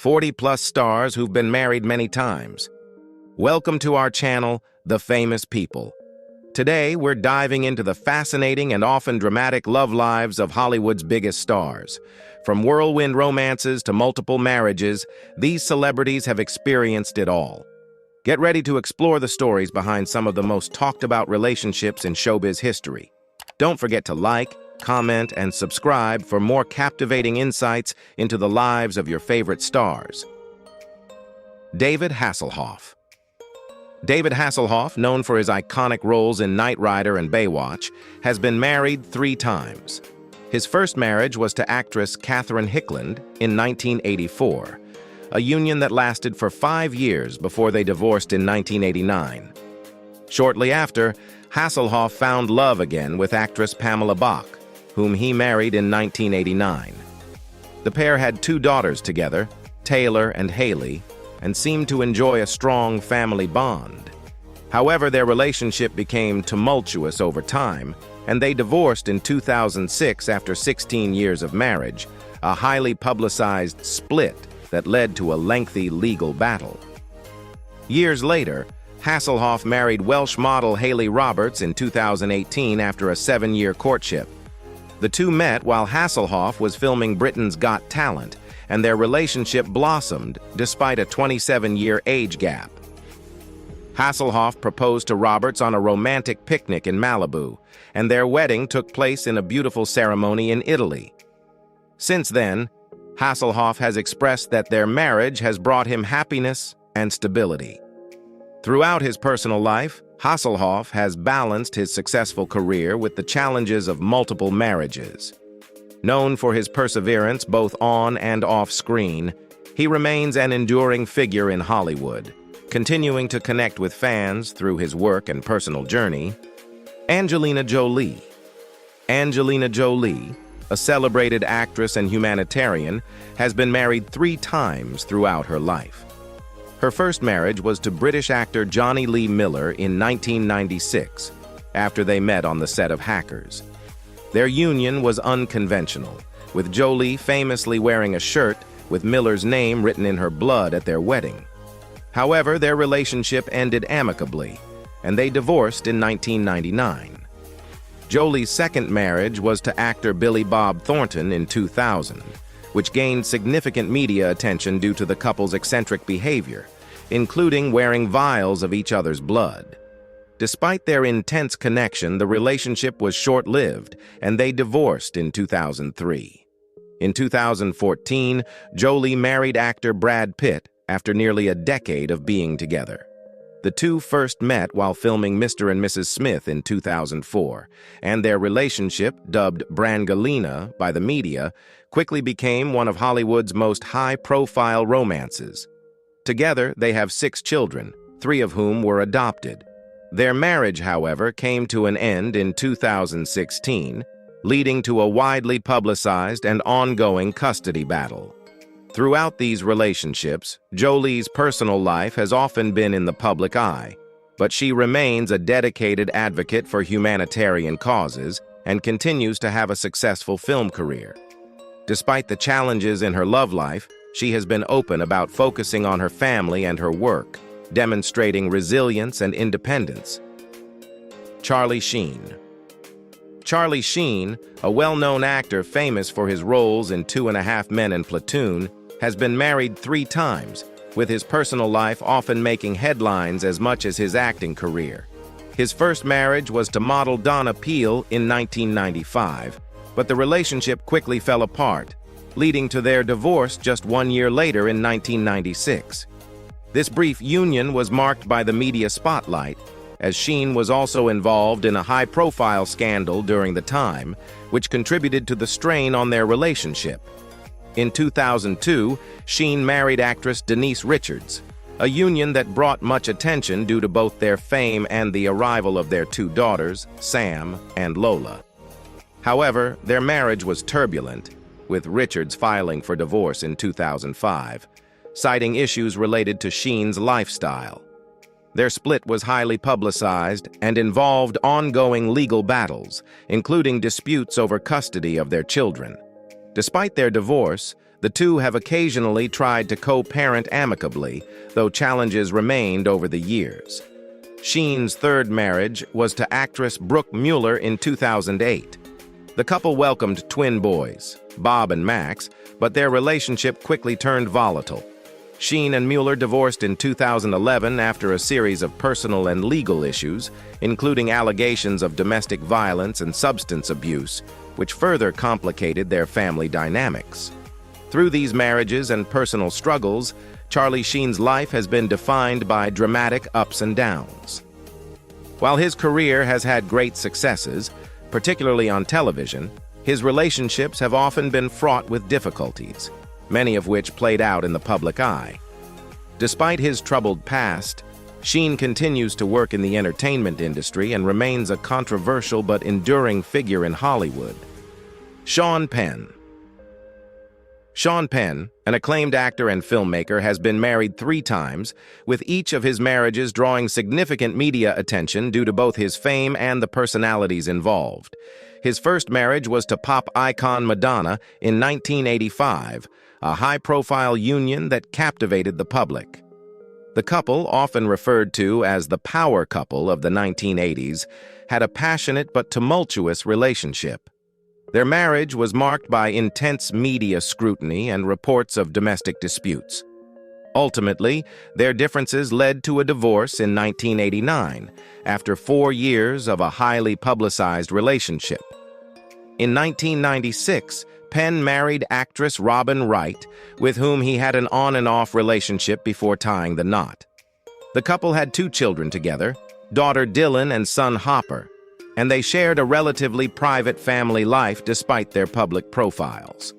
40-plus stars who've been married many times. Welcome to our channel, The Famous People. Today, we're diving into the fascinating and often dramatic love lives of Hollywood's biggest stars. From whirlwind romances to multiple marriages, these celebrities have experienced it all. Get ready to explore the stories behind some of the most talked-about relationships in showbiz history. Don't forget to like, comment, and subscribe for more captivating insights into the lives of your favorite stars. David Hasselhoff. David Hasselhoff, known for his iconic roles in Knight Rider and Baywatch, has been married 3 times. His first marriage was to actress Catherine Hickland in 1984, a union that lasted for 5 years before they divorced in 1989. Shortly after, Hasselhoff found love again with actress Pamela Bach, whom he married in 1989. The pair had 2 daughters together, Taylor and Haley, and seemed to enjoy a strong family bond. However, their relationship became tumultuous over time, and they divorced in 2006 after 16 years of marriage, a highly publicized split that led to a lengthy legal battle. Years later, Hasselhoff married Welsh model Hayley Roberts in 2018 after a 7-year courtship. The two met while Hasselhoff was filming Britain's Got Talent, and their relationship blossomed despite a 27-year age gap. Hasselhoff proposed to Roberts on a romantic picnic in Malibu, and their wedding took place in a beautiful ceremony in Italy. Since then, Hasselhoff has expressed that their marriage has brought him happiness and stability. Throughout his personal life, Hasselhoff has balanced his successful career with the challenges of multiple marriages. Known for his perseverance both on and off screen, he remains an enduring figure in Hollywood, continuing to connect with fans through his work and personal journey. Angelina Jolie. Angelina Jolie, a celebrated actress and humanitarian, has been married 3 times throughout her life. Her first marriage was to British actor Johnny Lee Miller in 1996, after they met on the set of Hackers. Their union was unconventional, with Jolie famously wearing a shirt with Miller's name written in her blood at their wedding. However, their relationship ended amicably, and they divorced in 1999. Jolie's second marriage was to actor Billy Bob Thornton in 2000, which gained significant media attention due to the couple's eccentric behavior, including wearing vials of each other's blood. Despite their intense connection, the relationship was short-lived, and they divorced in 2003. In 2014, Jolie married actor Brad Pitt after nearly a decade of being together. The two first met while filming Mr. and Mrs. Smith in 2004, and their relationship, dubbed Brangelina by the media, quickly became one of Hollywood's most high-profile romances. Together, they have 6 children, 3 of whom were adopted. Their marriage, however, came to an end in 2016, leading to a widely publicized and ongoing custody battle. Throughout these relationships, Jolie's personal life has often been in the public eye, but she remains a dedicated advocate for humanitarian causes and continues to have a successful film career. Despite the challenges in her love life, she has been open about focusing on her family and her work, demonstrating resilience and independence. Charlie Sheen. Charlie Sheen, a well-known actor famous for his roles in 2.5 Men and Platoon, has been married 3 times, with his personal life often making headlines as much as his acting career. His first marriage was to model Donna Peel in 1995, but the relationship quickly fell apart, leading to their divorce just 1 year later in 1996. This brief union was marked by the media spotlight, as Sheen was also involved in a high-profile scandal during the time, which contributed to the strain on their relationship. In 2002, Sheen married actress Denise Richards, a union that brought much attention due to both their fame and the arrival of their 2 daughters, Sam and Lola. However, their marriage was turbulent, with Richards filing for divorce in 2005, citing issues related to Sheen's lifestyle. Their split was highly publicized and involved ongoing legal battles, including disputes over custody of their children. Despite their divorce, The two have occasionally tried to co-parent amicably, though challenges remained over the years. Sheen's third marriage was to actress Brooke Mueller in 2008. The couple welcomed twin boys, Bob and Max, but their relationship quickly turned volatile. Sheen and Mueller divorced in 2011 after a series of personal and legal issues, including allegations of domestic violence and substance abuse, which further complicated their family dynamics. Through these marriages and personal struggles, Charlie Sheen's life has been defined by dramatic ups and downs. While his career has had great successes, particularly on television, his relationships have often been fraught with difficulties, many of which played out in the public eye. Despite his troubled past, Sheen continues to work in the entertainment industry and remains a controversial but enduring figure in Hollywood. Shawn Penn. Shawn Penn, an acclaimed actor and filmmaker, has been married 3 times, with each of his marriages drawing significant media attention due to both his fame and the personalities involved. His first marriage was to pop icon Madonna in 1985, a high-profile union that captivated the public. The couple, often referred to as the power couple of the 1980s, had a passionate but tumultuous relationship. Their marriage was marked by intense media scrutiny and reports of domestic disputes. Ultimately, their differences led to a divorce in 1989, after 4 years of a highly publicized relationship. In 1996, Penn married actress Robin Wright, with whom he had an on-and-off relationship before tying the knot. The couple had 2 children together, daughter Dylan and son Hopper, and they shared a relatively private family life despite their public profiles.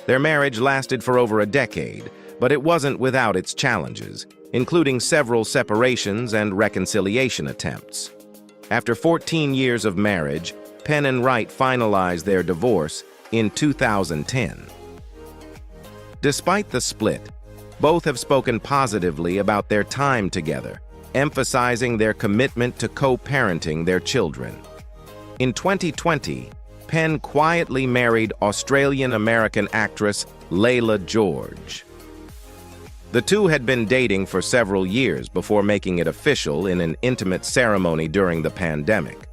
Their marriage lasted for over a decade, but it wasn't without its challenges, including several separations and reconciliation attempts. After 14 years of marriage, Penn and Wright finalized their divorce in 2010. Despite the split, both have spoken positively about their time together, emphasizing their commitment to co-parenting their children. In 2020, Penn quietly married Australian-American actress Layla George. The two had been dating for several years before making it official in an intimate ceremony during the pandemic.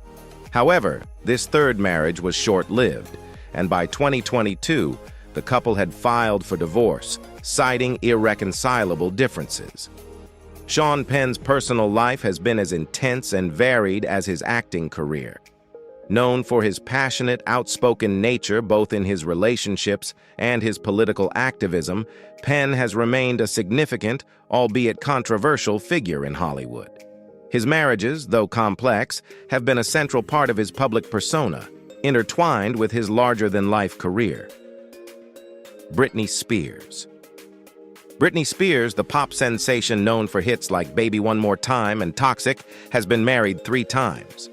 However, this third marriage was short-lived, and by 2022, the couple had filed for divorce, citing irreconcilable differences. Shawn Penn's personal life has been as intense and varied as his acting career. Known for his passionate, outspoken nature both in his relationships and his political activism, Penn has remained a significant, albeit controversial, figure in Hollywood. His marriages, though complex, have been a central part of his public persona, intertwined with his larger-than-life career. Britney Spears. Britney Spears, the pop sensation known for hits like Baby One More Time and Toxic, has been married 3 times.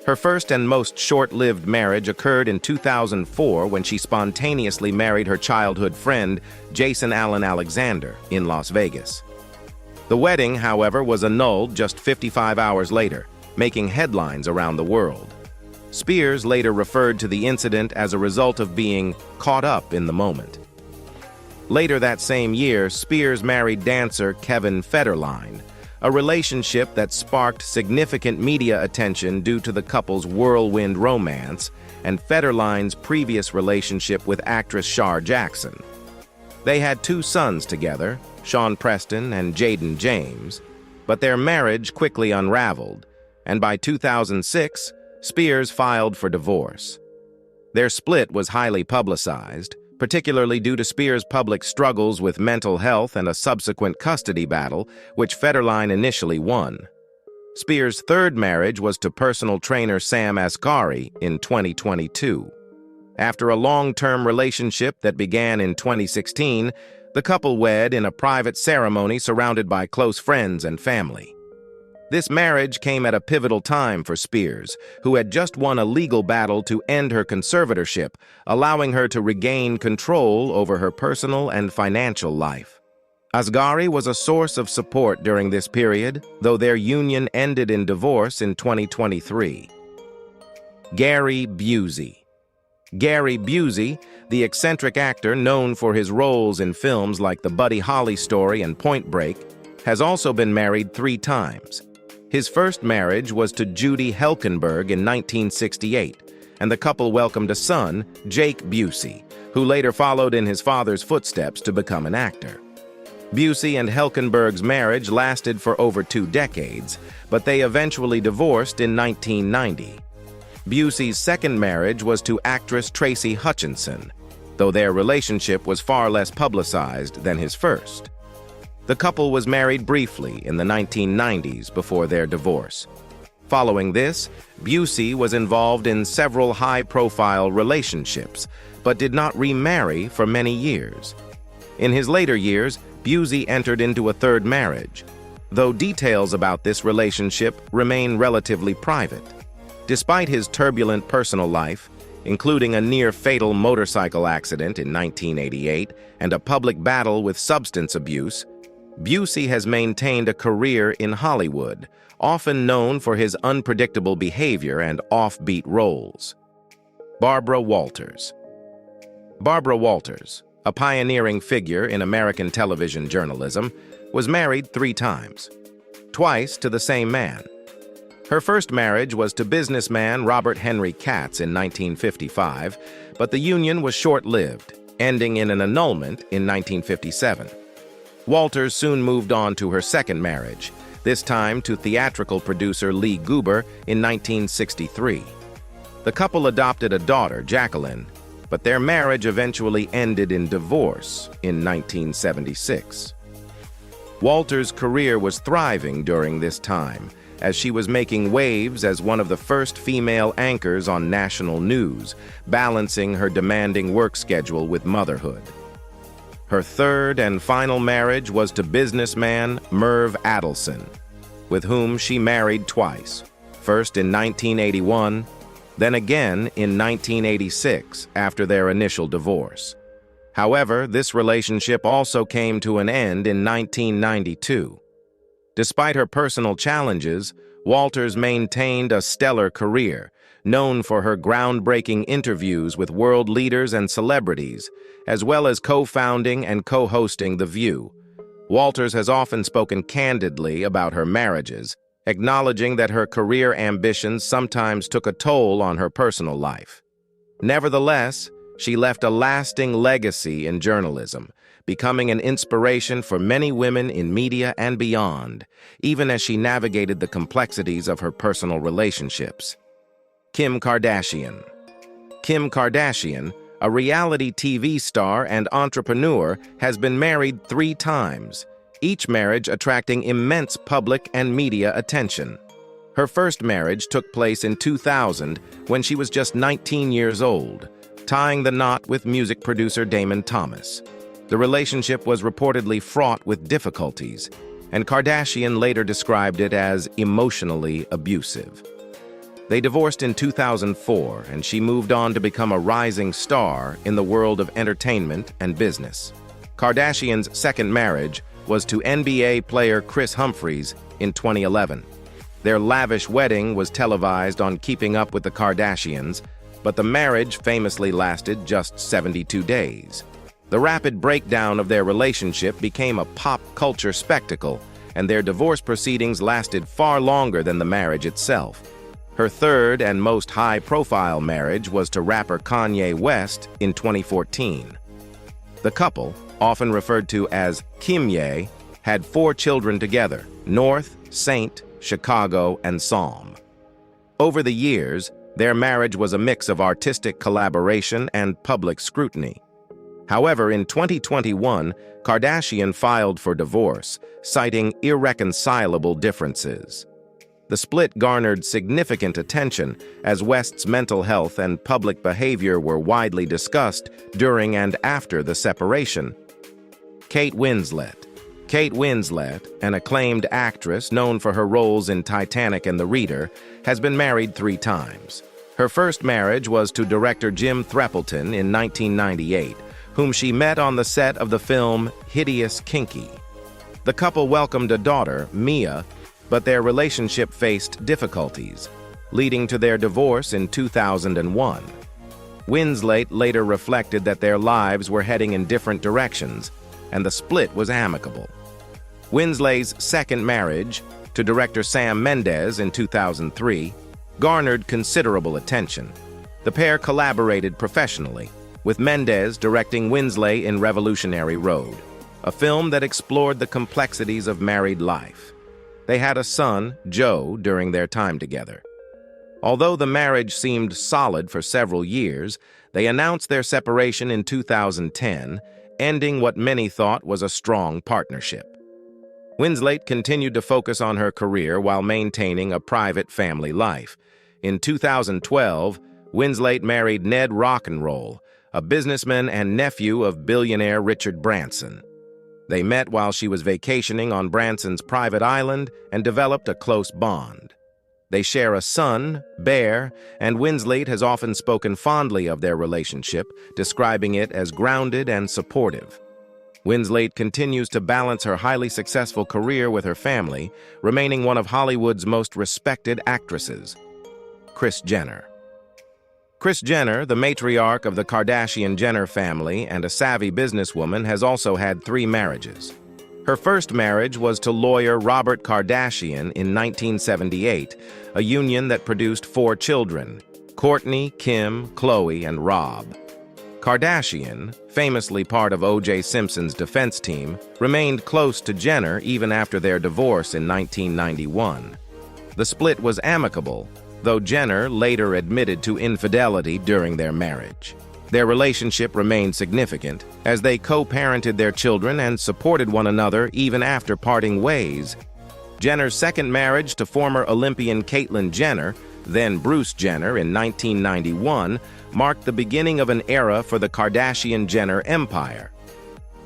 Her first and most short-lived marriage occurred in 2004 when she spontaneously married her childhood friend, Jason Allen Alexander, in Las Vegas. The wedding, however, was annulled just 55 hours later, making headlines around the world. Spears later referred to the incident as a result of being caught up in the moment. Later that same year, Spears married dancer Kevin Federline, a relationship that sparked significant media attention due to the couple's whirlwind romance and Federline's previous relationship with actress Shar Jackson. They had 2 sons together, Sean Preston and Jaden James, but their marriage quickly unraveled, and by 2006, Spears filed for divorce. Their split was highly publicized, particularly due to Spears' public struggles with mental health and a subsequent custody battle, which Federline initially won. Spears' third marriage was to personal trainer Sam Asghari in 2022. After a long-term relationship that began in 2016, the couple wed in a private ceremony surrounded by close friends and family. This marriage came at a pivotal time for Spears, who had just won a legal battle to end her conservatorship, allowing her to regain control over her personal and financial life. Asghari was a source of support during this period, though their union ended in divorce in 2023. Gary Busey. Gary Busey, The eccentric actor, known for his roles in films like The Buddy Holly Story and Point Break, has also been married 3 times. His first marriage was to Judy Helkenberg in 1968, and the couple welcomed a son, Jake Busey, who later followed in his father's footsteps to become an actor. Busey and Helkenberg's marriage lasted for over 2 decades, but they eventually divorced in 1990. Busey's second marriage was to actress Tracy Hutchinson, though their relationship was far less publicized than his first. The couple was married briefly in the 1990s before their divorce. Following this, Busey was involved in several high-profile relationships, but did not remarry for many years. In his later years, Busey entered into a third marriage, though details about this relationship remain relatively private. Despite his turbulent personal life, including a near-fatal motorcycle accident in 1988 and a public battle with substance abuse, Busey has maintained a career in Hollywood, often known for his unpredictable behavior and offbeat roles. Barbara Walters. Barbara Walters, a pioneering figure in American television journalism, was married 3 times, twice to the same man. Her first marriage was to businessman Robert Henry Katz in 1955, but the union was short-lived, ending in an annulment in 1957. Walters soon moved on to her second marriage, this time to theatrical producer Lee Gabor in 1963. The couple adopted a daughter, Jacqueline, but their marriage eventually ended in divorce in 1976. Walters' career was thriving during this time, as she was making waves as one of the first female anchors on national news, balancing her demanding work schedule with motherhood. Her third and final marriage was to businessman Merv Adelson, with whom she married twice, first in 1981, then again in 1986 after their initial divorce. However, this relationship also came to an end in 1992. Despite her personal challenges, Walters maintained a stellar career, known for her groundbreaking interviews with world leaders and celebrities, as well as co-founding and co-hosting The View. Walters has often spoken candidly about her marriages, acknowledging that her career ambitions sometimes took a toll on her personal life. Nevertheless, she left a lasting legacy in journalism, becoming an inspiration for many women in media and beyond, even as she navigated the complexities of her personal relationships. Kim Kardashian. Kim Kardashian, a reality TV star and entrepreneur, has been married 3 times, each marriage attracting immense public and media attention. Her first marriage took place in 2000 when she was just 19 years old, tying the knot with music producer Damon Thomas. The relationship was reportedly fraught with difficulties, and Kardashian later described it as emotionally abusive. They divorced in 2004, and she moved on to become a rising star in the world of entertainment and business. Kardashian's second marriage was to NBA player Kris Humphries in 2011. Their lavish wedding was televised on Keeping Up with the Kardashians, but the marriage famously lasted just 72 days. The rapid breakdown of their relationship became a pop culture spectacle, and their divorce proceedings lasted far longer than the marriage itself. Her third and most high-profile marriage was to rapper Kanye West in 2014. The couple, often referred to as Kimye, had 4 children together: North, Saint, Chicago, and Psalm. Over the years, their marriage was a mix of artistic collaboration and public scrutiny. However, in 2021, Kardashian filed for divorce, citing irreconcilable differences. The split garnered significant attention as West's mental health and public behavior were widely discussed during and after the separation. Kate Winslet. Kate Winslet, an acclaimed actress known for her roles in Titanic and The Reader, has been married 3 times. Her first marriage was to director Jim Threppleton in 1998, whom she met on the set of the film Hideous Kinky. The couple welcomed a daughter, Mia, but their relationship faced difficulties, leading to their divorce in 2001. Winslet later reflected that their lives were heading in different directions, and the split was amicable. Winslet's second marriage, to director Sam Mendes in 2003, garnered considerable attention. The pair collaborated professionally, with Mendes directing Winslet in Revolutionary Road, a film that explored the complexities of married life. They had a son, Joe, during their time together. Although the marriage seemed solid for several years, they announced their separation in 2010, ending what many thought was a strong partnership. Winslet continued to focus on her career while maintaining a private family life. In 2012, Winslet married Ned Rock'n'Roll, a businessman and nephew of billionaire Richard Branson. They met while she was vacationing on Branson's private island and developed a close bond. They share a son, Bear, and Winslet has often spoken fondly of their relationship, describing it as grounded and supportive. Winslet continues to balance her highly successful career with her family, remaining one of Hollywood's most respected actresses. Kris Jenner. Kris Jenner, the matriarch of the Kardashian-Jenner family and a savvy businesswoman, has also had 3 marriages. Her first marriage was to lawyer Robert Kardashian in 1978, a union that produced 4 children: Kourtney, Kim, Khloe, and Rob. Kardashian, famously part of O.J. Simpson's defense team, remained close to Jenner even after their divorce in 1991. The split was amicable, though Jenner later admitted to infidelity during their marriage. Their relationship remained significant, as they co-parented their children and supported one another even after parting ways. Jenner's second marriage to former Olympian Caitlyn Jenner, then Bruce Jenner, in 1991, marked the beginning of an era for the Kardashian-Jenner empire.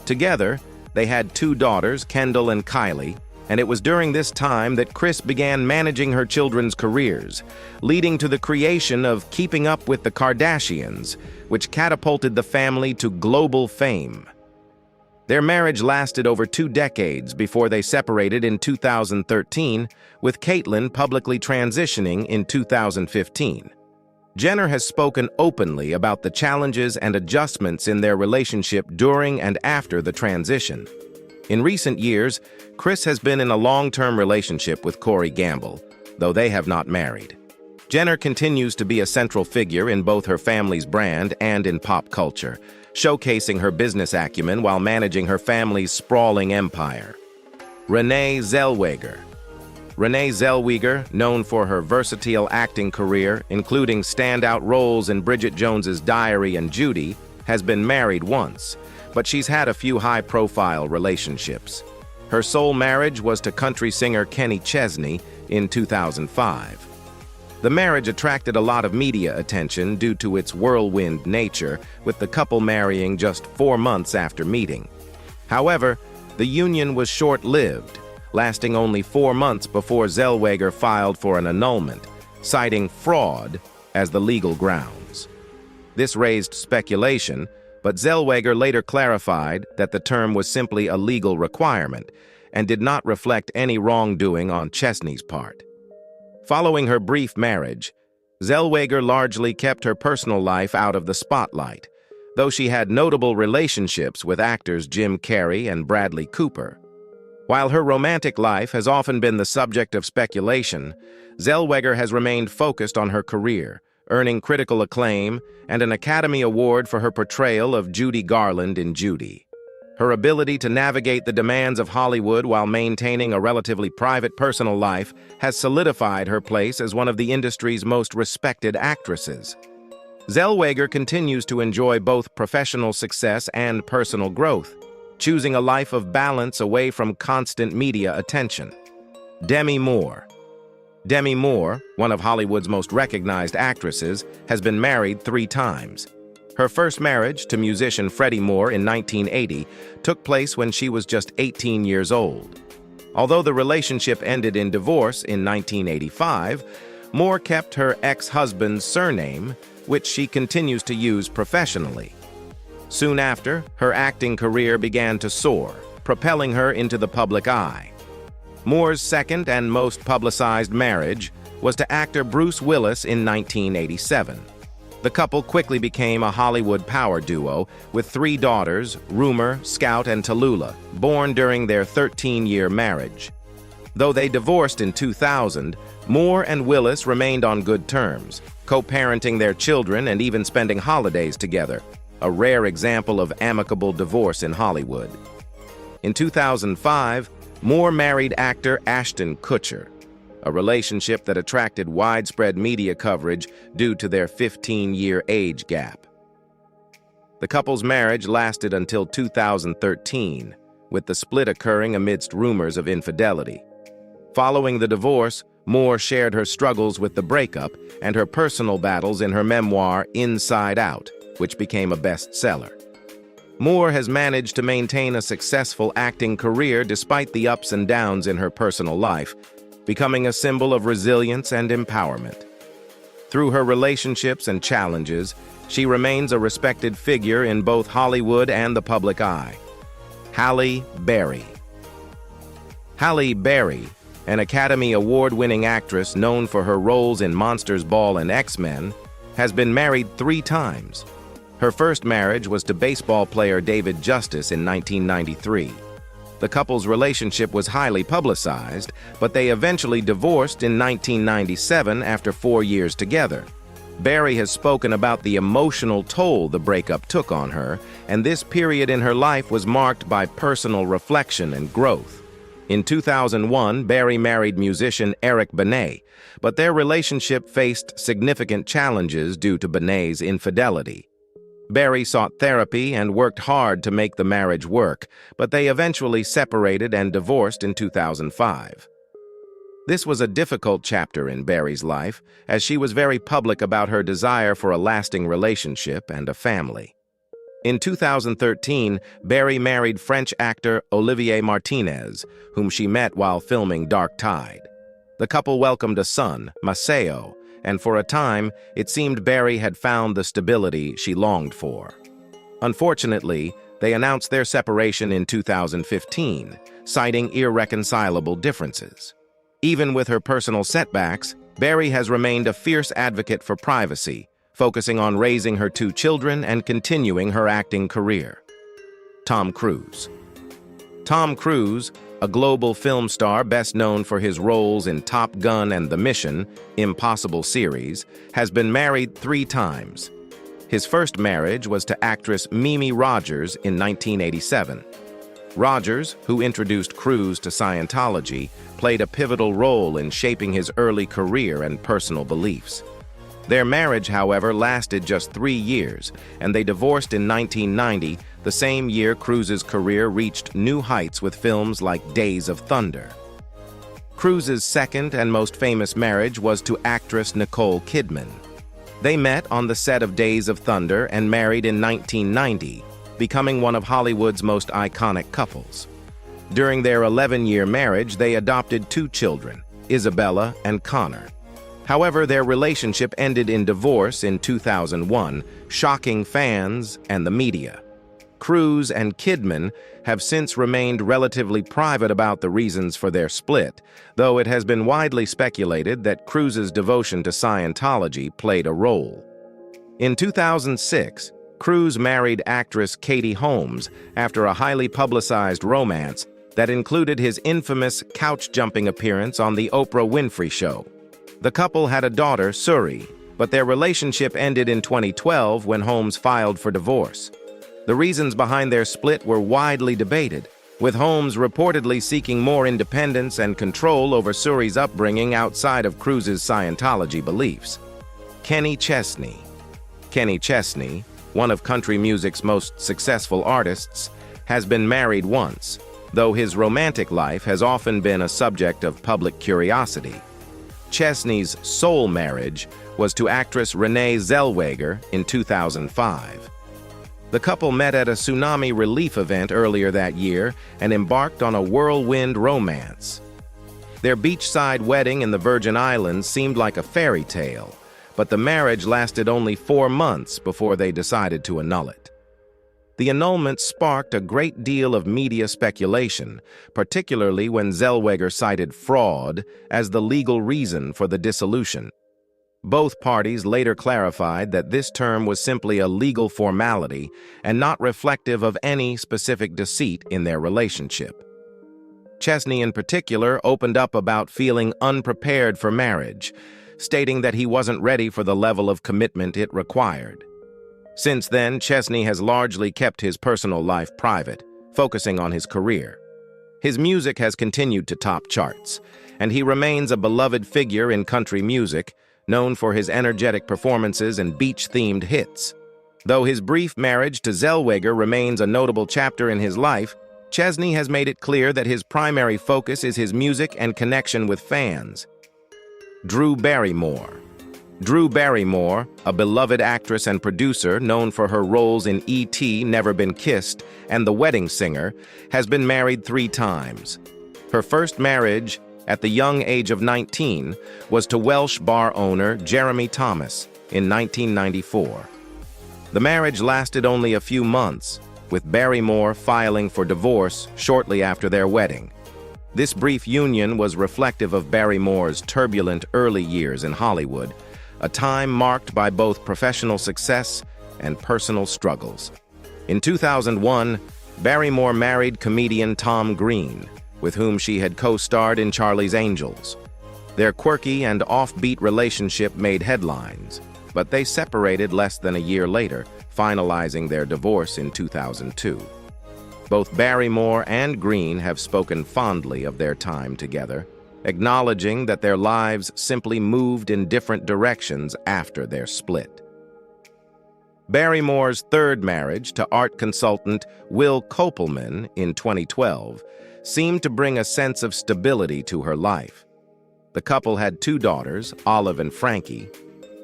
Together, they had 2 daughters, Kendall and Kylie, and it was during this time that Kris began managing her children's careers, leading to the creation of Keeping Up with the Kardashians, which catapulted the family to global fame. Their marriage lasted over 2 decades before they separated in 2013, with Caitlyn publicly transitioning in 2015. Jenner has spoken openly about the challenges and adjustments in their relationship during and after the transition. In recent years, Kris has been in a long-term relationship with Corey Gamble, though they have not married. Jenner continues to be a central figure in both her family's brand and in pop culture, showcasing her business acumen while managing her family's sprawling empire. Renee Zellweger. Renee Zellweger, known for her versatile acting career, including standout roles in Bridget Jones's Diary and Judy, has been married once, but she's had a few high-profile relationships. Her sole marriage was to country singer Kenny Chesney in 2005. The marriage attracted a lot of media attention due to its whirlwind nature, with the couple marrying just 4 months after meeting. However, the union was short-lived, lasting only 4 months before Zellweger filed for an annulment, citing fraud as the legal grounds. This raised speculation, but Zellweger later clarified that the term was simply a legal requirement and did not reflect any wrongdoing on Chesney's part. Following her brief marriage, Zellweger largely kept her personal life out of the spotlight, though she had notable relationships with actors Jim Carrey and Bradley Cooper. While her romantic life has often been the subject of speculation, Zellweger has remained focused on her career, earning critical acclaim and an Academy Award for her portrayal of Judy Garland in Judy. Her ability to navigate the demands of Hollywood while maintaining a relatively private personal life has solidified her place as one of the industry's most respected actresses. Zellweger continues to enjoy both professional success and personal growth, choosing a life of balance away from constant media attention. Demi Moore. Demi Moore, one of Hollywood's most recognized actresses, has been married 3 times. Her first marriage, to musician Freddie Moore in 1980, took place when she was just 18 years old. Although the relationship ended in divorce in 1985, Moore kept her ex-husband's surname, which she continues to use professionally. Soon after, her acting career began to soar, propelling her into the public eye. Moore's second and most publicized marriage was to actor Bruce Willis in 1987. The couple quickly became a Hollywood power duo with 3 daughters, Rumor, Scout, and Tallulah, born during their 13-year marriage. Though they divorced in 2000, Moore and Willis remained on good terms, co-parenting their children and even spending holidays together, a rare example of amicable divorce in Hollywood. In 2005, Moore married actor Ashton Kutcher, a relationship that attracted widespread media coverage due to their 15-year age gap. The couple's marriage lasted until 2013, with the split occurring amidst rumors of infidelity. Following the divorce, Moore shared her struggles with the breakup and her personal battles in her memoir Inside Out, which became a bestseller. Moore has managed to maintain a successful acting career despite the ups and downs in her personal life, becoming a symbol of resilience and empowerment. Through her relationships and challenges, she remains a respected figure in both Hollywood and the public eye. Halle Berry. Halle Berry, an Academy Award-winning actress known for her roles in Monsters Ball and X-Men, has been married 3 times. Her first marriage was to baseball player David Justice in 1993. The couple's relationship was highly publicized, but they eventually divorced in 1997 after 4 years together. Berry has spoken about the emotional toll the breakup took on her, and this period in her life was marked by personal reflection and growth. In 2001, Berry married musician Eric Benet, but their relationship faced significant challenges due to Benet's infidelity. Berry sought therapy and worked hard to make the marriage work, but they eventually separated and divorced in 2005. This was a difficult chapter in Berry's life, as she was very public about her desire for a lasting relationship and a family. In 2013, Berry married French actor Olivier Martinez, whom she met while filming Dark Tide. The couple welcomed a son, Maceo, and for a time, it seemed Berry had found the stability she longed for. Unfortunately, they announced their separation in 2015, citing irreconcilable differences. Even with her personal setbacks, Berry has remained a fierce advocate for privacy, focusing on raising her 2 children and continuing her acting career. Tom Cruise. Tom Cruise, a global film star best known for his roles in Top Gun and The Mission, Impossible series, has been married 3 times. His first marriage was to actress Mimi Rogers in 1987. Rogers, who introduced Cruz to Scientology, played a pivotal role in shaping his early career and personal beliefs. Their marriage, however, lasted just 3 years, and they divorced in 1990, the same year Cruz's career reached new heights with films like Days of Thunder. Cruz's second and most famous marriage was to actress Nicole Kidman. They met on the set of Days of Thunder and married in 1990, becoming one of Hollywood's most iconic couples. During their 11-year marriage, they adopted 2 children, Isabella and Connor. However, their relationship ended in divorce in 2001, shocking fans and the media. Cruz and Kidman have since remained relatively private about the reasons for their split, though it has been widely speculated that Cruz's devotion to Scientology played a role. In 2006, Cruz married actress Katie Holmes after a highly publicized romance that included his infamous couch-jumping appearance on The Oprah Winfrey Show. The couple had a daughter, Suri, but their relationship ended in 2012 when Holmes filed for divorce. The reasons behind their split were widely debated, with Holmes reportedly seeking more independence and control over Suri's upbringing outside of Cruz's Scientology beliefs. Kenny Chesney. Kenny Chesney, one of country music's most successful artists, has been married once, though his romantic life has often been a subject of public curiosity. Chesney's sole marriage was to actress Renee Zellweger in 2005. The couple met at a tsunami relief event earlier that year and embarked on a whirlwind romance. Their beachside wedding in the Virgin Islands seemed like a fairy tale, but the marriage lasted only 4 months before they decided to annul it. The annulment sparked a great deal of media speculation, particularly when Zellweger cited fraud as the legal reason for the dissolution. Both parties later clarified that this term was simply a legal formality and not reflective of any specific deceit in their relationship. Chesney, in particular, opened up about feeling unprepared for marriage, stating that he wasn't ready for the level of commitment it required. Since then, Chesney has largely kept his personal life private, focusing on his career. His music has continued to top charts, and he remains a beloved figure in country music, known for his energetic performances and beach-themed hits. Though his brief marriage to Zellweger remains a notable chapter in his life, Chesney has made it clear that his primary focus is his music and connection with fans. Drew Barrymore. Drew Barrymore, a beloved actress and producer known for her roles in E.T., Never Been Kissed, and The Wedding Singer, has been married 3 times. Her first marriage, at the young age of 19, was to Welsh bar owner Jeremy Thomas in 1994. The marriage lasted only a few months, with Barrymore filing for divorce shortly after their wedding. This brief union was reflective of Barrymore's turbulent early years in Hollywood, a time marked by both professional success and personal struggles. In 2001, Barrymore married comedian Tom Green, with whom she had co-starred in Charlie's Angels. Their quirky and offbeat relationship made headlines, but they separated less than a year later, finalizing their divorce in 2002. Both Barrymore and Green have spoken fondly of their time together, acknowledging that their lives simply moved in different directions after their split. Barrymore's third marriage to art consultant Will Kopelman in 2012 seemed to bring a sense of stability to her life. The couple had 2 daughters, Olive and Frankie,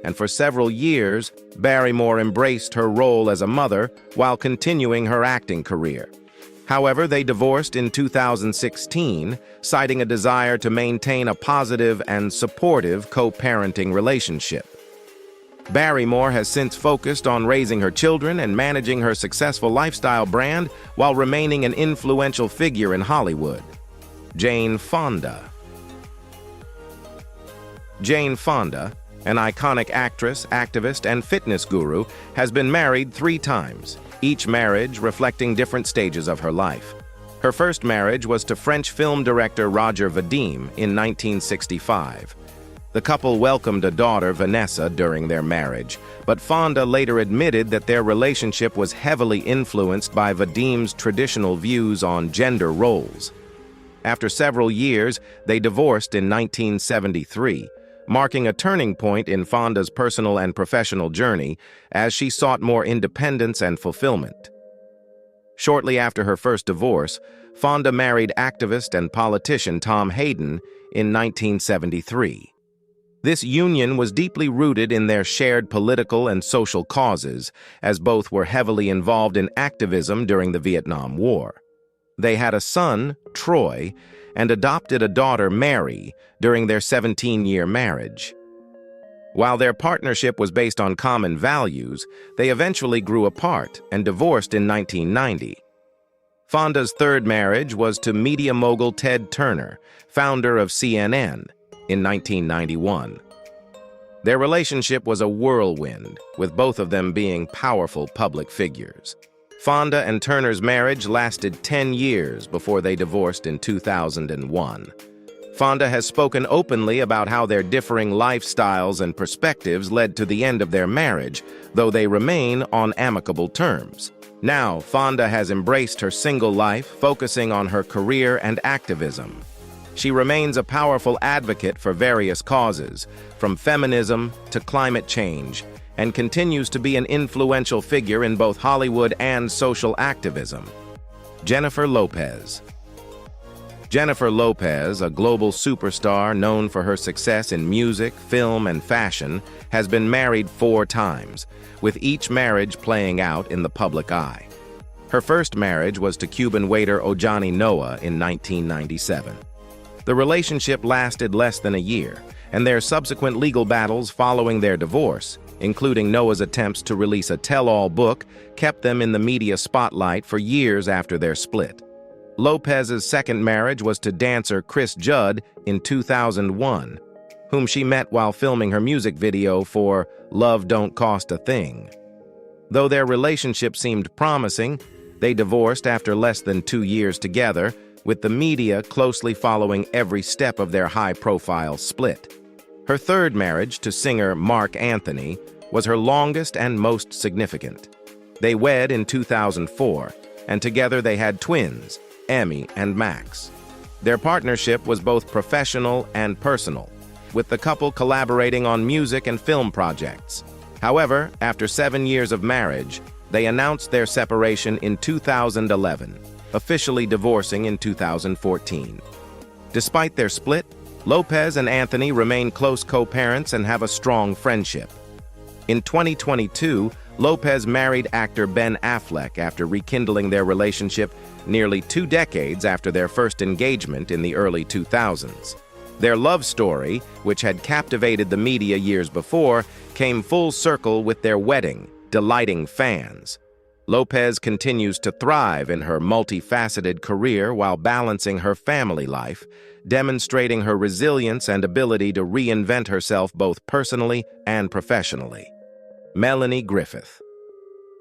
and for several years, Barrymore embraced her role as a mother while continuing her acting career. However, they divorced in 2016, citing a desire to maintain a positive and supportive co-parenting relationship. Barrymore has since focused on raising her children and managing her successful lifestyle brand while remaining an influential figure in Hollywood. Jane Fonda. Jane Fonda, an iconic actress, activist, and fitness guru, has been married 3 times, each marriage reflecting different stages of her life. Her first marriage was to French film director Roger Vadim in 1965. The couple welcomed a daughter, Vanessa, during their marriage, but Fonda later admitted that their relationship was heavily influenced by Vadim's traditional views on gender roles. After several years, they divorced in 1973, marking a turning point in Fonda's personal and professional journey as she sought more independence and fulfillment. Shortly after her first divorce, Fonda married activist and politician Tom Hayden in 1973. This union was deeply rooted in their shared political and social causes, as both were heavily involved in activism during the Vietnam War. They had a son, Troy, and adopted a daughter, Mary, during their 17-year marriage. While their partnership was based on common values, they eventually grew apart and divorced in 1990. Fonda's third marriage was to media mogul Ted Turner, founder of CNN, in 1991. Their relationship was a whirlwind, with both of them being powerful public figures. Fonda and Turner's marriage lasted 10 years before they divorced in 2001. Fonda has spoken openly about how their differing lifestyles and perspectives led to the end of their marriage, though they remain on amicable terms. Now, Fonda has embraced her single life, focusing on her career and activism. She remains a powerful advocate for various causes, from feminism to climate change, and continues to be an influential figure in both Hollywood and social activism. Jennifer Lopez. Jennifer Lopez, a global superstar known for her success in music, film, and fashion, has been married 4 times, with each marriage playing out in the public eye. Her first marriage was to Cuban waiter Ojani Noah in 1997. The relationship lasted less than a year, and their subsequent legal battles following their divorce, including Noah's attempts to release a tell-all book, kept them in the media spotlight for years after their split. Lopez's second marriage was to dancer Chris Judd in 2001. whom she met while filming her music video for Love Don't Cost a Thing. Though their relationship seemed promising, they divorced after less than 2 years together, with the media closely following every step of their high-profile split. Her third marriage to singer Mark Anthony was her longest and most significant. They wed in 2004, and together they had twins, Emmy and Max. Their partnership was both professional and personal, with the couple collaborating on music and film projects. However, after 7 years of marriage, they announced their separation in 2011, officially divorcing in 2014. Despite their split, Lopez and Anthony remain close co-parents and have a strong friendship. In 2022, Lopez married actor Ben Affleck after rekindling their relationship nearly 2 decades after their first engagement in the early 2000s. Their love story, which had captivated the media years before, came full circle with their wedding, delighting fans. Lopez continues to thrive in her multifaceted career while balancing her family life, demonstrating her resilience and ability to reinvent herself both personally and professionally. Melanie Griffith.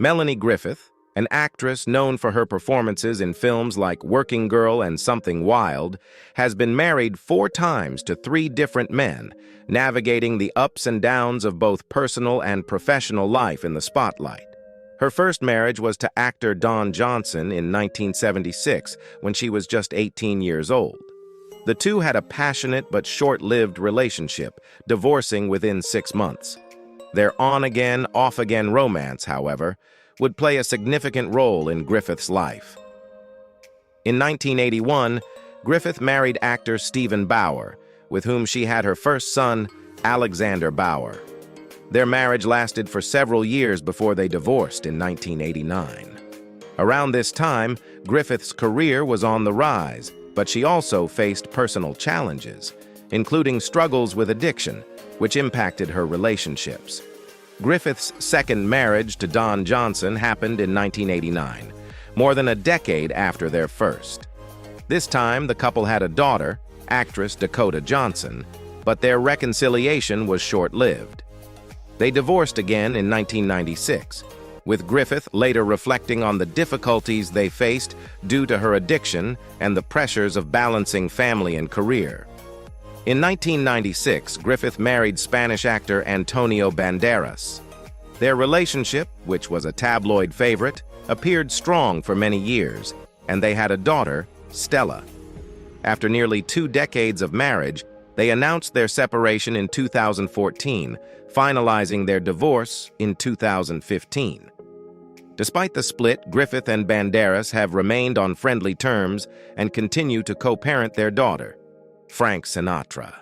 Melanie Griffith, an actress known for her performances in films like Working Girl and Something Wild, has been married 4 times to 3 different men, navigating the ups and downs of both personal and professional life in the spotlight. Her first marriage was to actor Don Johnson in 1976, when she was just 18 years old. The two had a passionate but short-lived relationship, divorcing within 6 months. Their on-again, off-again romance, however, would play a significant role in Griffith's life. In 1981, Griffith married actor Stephen Bauer, with whom she had her first son, Alexander Bauer. Their marriage lasted for several years before they divorced in 1989. Around this time, Griffith's career was on the rise, but she also faced personal challenges, including struggles with addiction, which impacted her relationships. Griffith's second marriage to Don Johnson happened in 1989, more than a decade after their first. This time, the couple had a daughter, actress Dakota Johnson, but their reconciliation was short-lived. They divorced again in 1996, with Griffith later reflecting on the difficulties they faced due to her addiction and the pressures of balancing family and career. In 1996, Griffith married Spanish actor Antonio Banderas. Their relationship, which was a tabloid favorite, appeared strong for many years, and they had a daughter, Stella. After nearly 2 decades of marriage, they announced their separation in 2014, finalizing their divorce in 2015. Despite the split, Griffith and Banderas have remained on friendly terms and continue to co-parent their daughter, Frank Sinatra.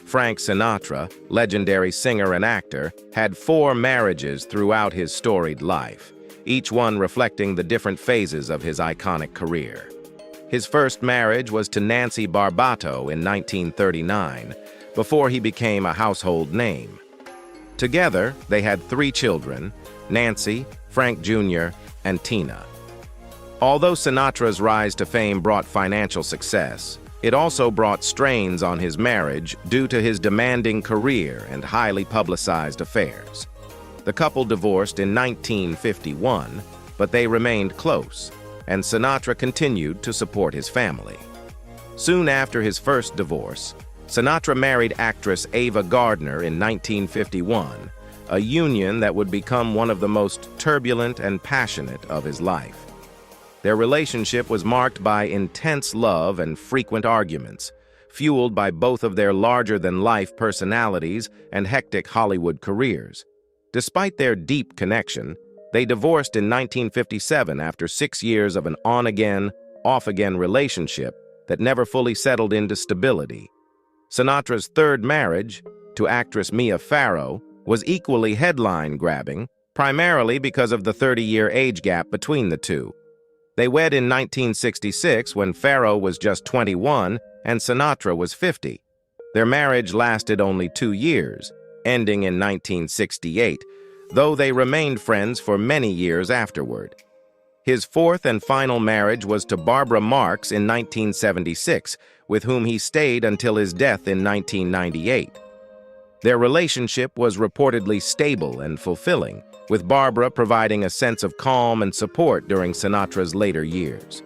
Frank Sinatra, legendary singer and actor, had 4 marriages throughout his storied life, each one reflecting the different phases of his iconic career. His first marriage was to Nancy Barbato in 1939, before he became a household name. Together, they had 3 children, Nancy, Frank Jr., and Tina. Although Sinatra's rise to fame brought financial success, it also brought strains on his marriage due to his demanding career and highly publicized affairs. The couple divorced in 1951, but they remained close, and Sinatra continued to support his family. Soon after his first divorce, Sinatra married actress Ava Gardner in 1951, a union that would become one of the most turbulent and passionate of his life. Their relationship was marked by intense love and frequent arguments, fueled by both of their larger-than-life personalities and hectic Hollywood careers. Despite their deep connection, they divorced in 1957 after 6 years of an on-again, off-again relationship that never fully settled into stability. Sinatra's third marriage, to actress Mia Farrow, was equally headline-grabbing, primarily because of the 30-year age gap between the two. They wed in 1966 when Farrow was just 21 and Sinatra was 50. Their marriage lasted only 2 years, ending in 1968, though they remained friends for many years afterward. His fourth and final marriage was to Barbara Marx in 1976, with whom he stayed until his death in 1998. Their relationship was reportedly stable and fulfilling, with Barbara providing a sense of calm and support during Sinatra's later years.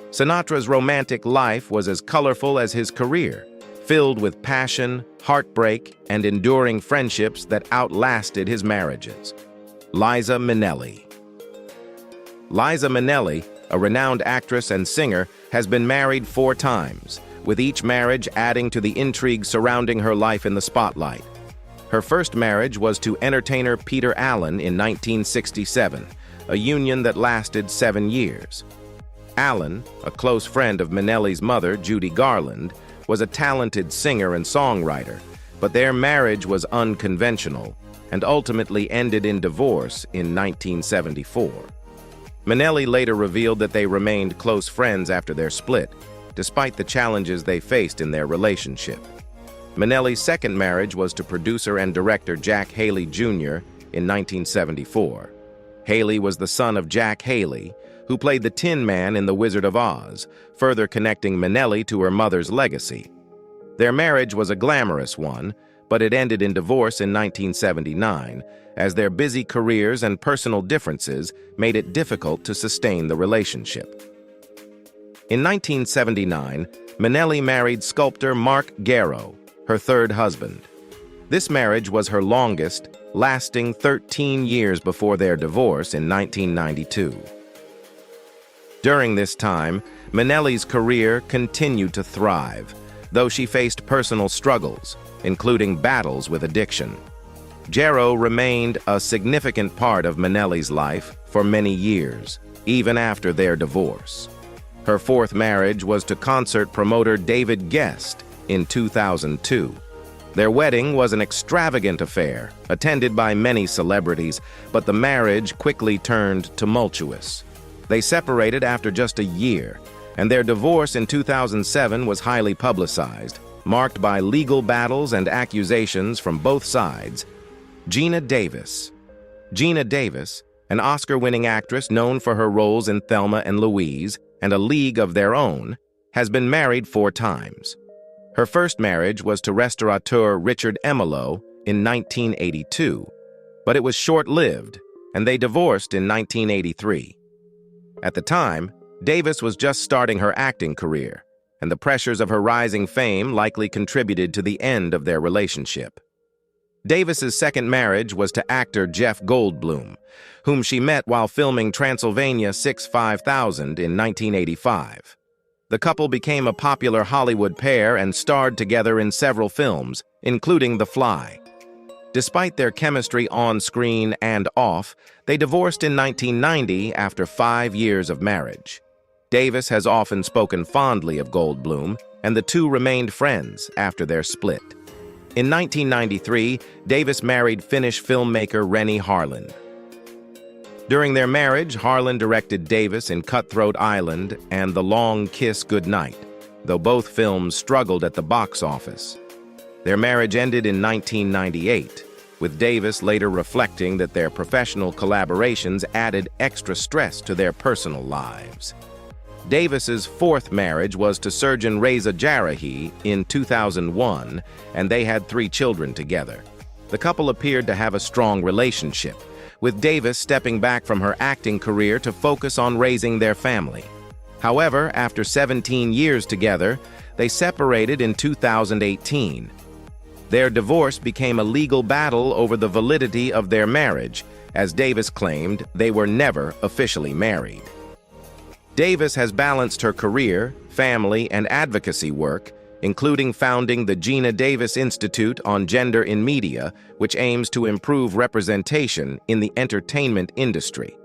Sinatra's romantic life was as colorful as his career, filled with passion, heartbreak, and enduring friendships that outlasted his marriages. Liza Manelli. Liza Manelli, a renowned actress and singer, has been married 4 times, with each marriage adding to the intrigue surrounding her life in the spotlight. Her first marriage was to entertainer Peter Allen in 1967, a union that lasted 7 years. Allen, a close friend of Manelli's mother, Judy Garland, was a talented singer and songwriter, but their marriage was unconventional and ultimately ended in divorce in 1974. Manelli later revealed that they remained close friends after their split, despite the challenges they faced in their relationship. Manelli's second marriage was to producer and director Jack Haley Jr. in 1974. Haley was the son of Jack Haley, who played the Tin Man in The Wizard of Oz, further connecting Manelli to her mother's legacy. Their marriage was a glamorous one, but it ended in divorce in 1979, as their busy careers and personal differences made it difficult to sustain the relationship. In 1979, Manelli married sculptor Mark Garrow, her third husband. This marriage was her longest, lasting 13 years before their divorce in 1992. During this time, Manelli's career continued to thrive, though she faced personal struggles, including battles with addiction. Garrow remained a significant part of Manelli's life for many years, even after their divorce. Her fourth marriage was to concert promoter David Guest in 2002. Their wedding was an extravagant affair, attended by many celebrities, but the marriage quickly turned tumultuous. They separated after just a year, and their divorce in 2007 was highly publicized, marked by legal battles and accusations from both sides. Gina Davis. Gina Davis, an Oscar-winning actress known for her roles in Thelma and Louise and A League of Their Own, has been married 4 times. Her first marriage was to restaurateur Richard Emilo in 1982, but it was short-lived, and they divorced in 1983. At the time, Davis was just starting her acting career, and the pressures of her rising fame likely contributed to the end of their relationship. Davis's second marriage was to actor Jeff Goldblum, whom she met while filming Transylvania 6-5000 in 1985. The couple became a popular Hollywood pair and starred together in several films, including The Fly. Despite their chemistry on screen and off, they divorced in 1990 after 5 years of marriage. Davis has often spoken fondly of Goldblum, and the two remained friends after their split. In 1993, Davis married Finnish filmmaker Renee Harlin. During their marriage, Harlin directed Davis in Cutthroat Island and The Long Kiss Goodnight, though both films struggled at the box office. Their marriage ended in 1998, with Davis later reflecting that their professional collaborations added extra stress to their personal lives. Davis's fourth marriage was to surgeon Reza Jarrahi in 2001, and they had 3 children together. The couple appeared to have a strong relationship, with Davis stepping back from her acting career to focus on raising their family. However, after 17 years together, they separated in 2018. Their divorce became a legal battle over the validity of their marriage, as Davis claimed they were never officially married. Davis has balanced her career, family, and advocacy work, including founding the Gina Davis Institute on Gender in Media, which aims to improve representation in the entertainment industry.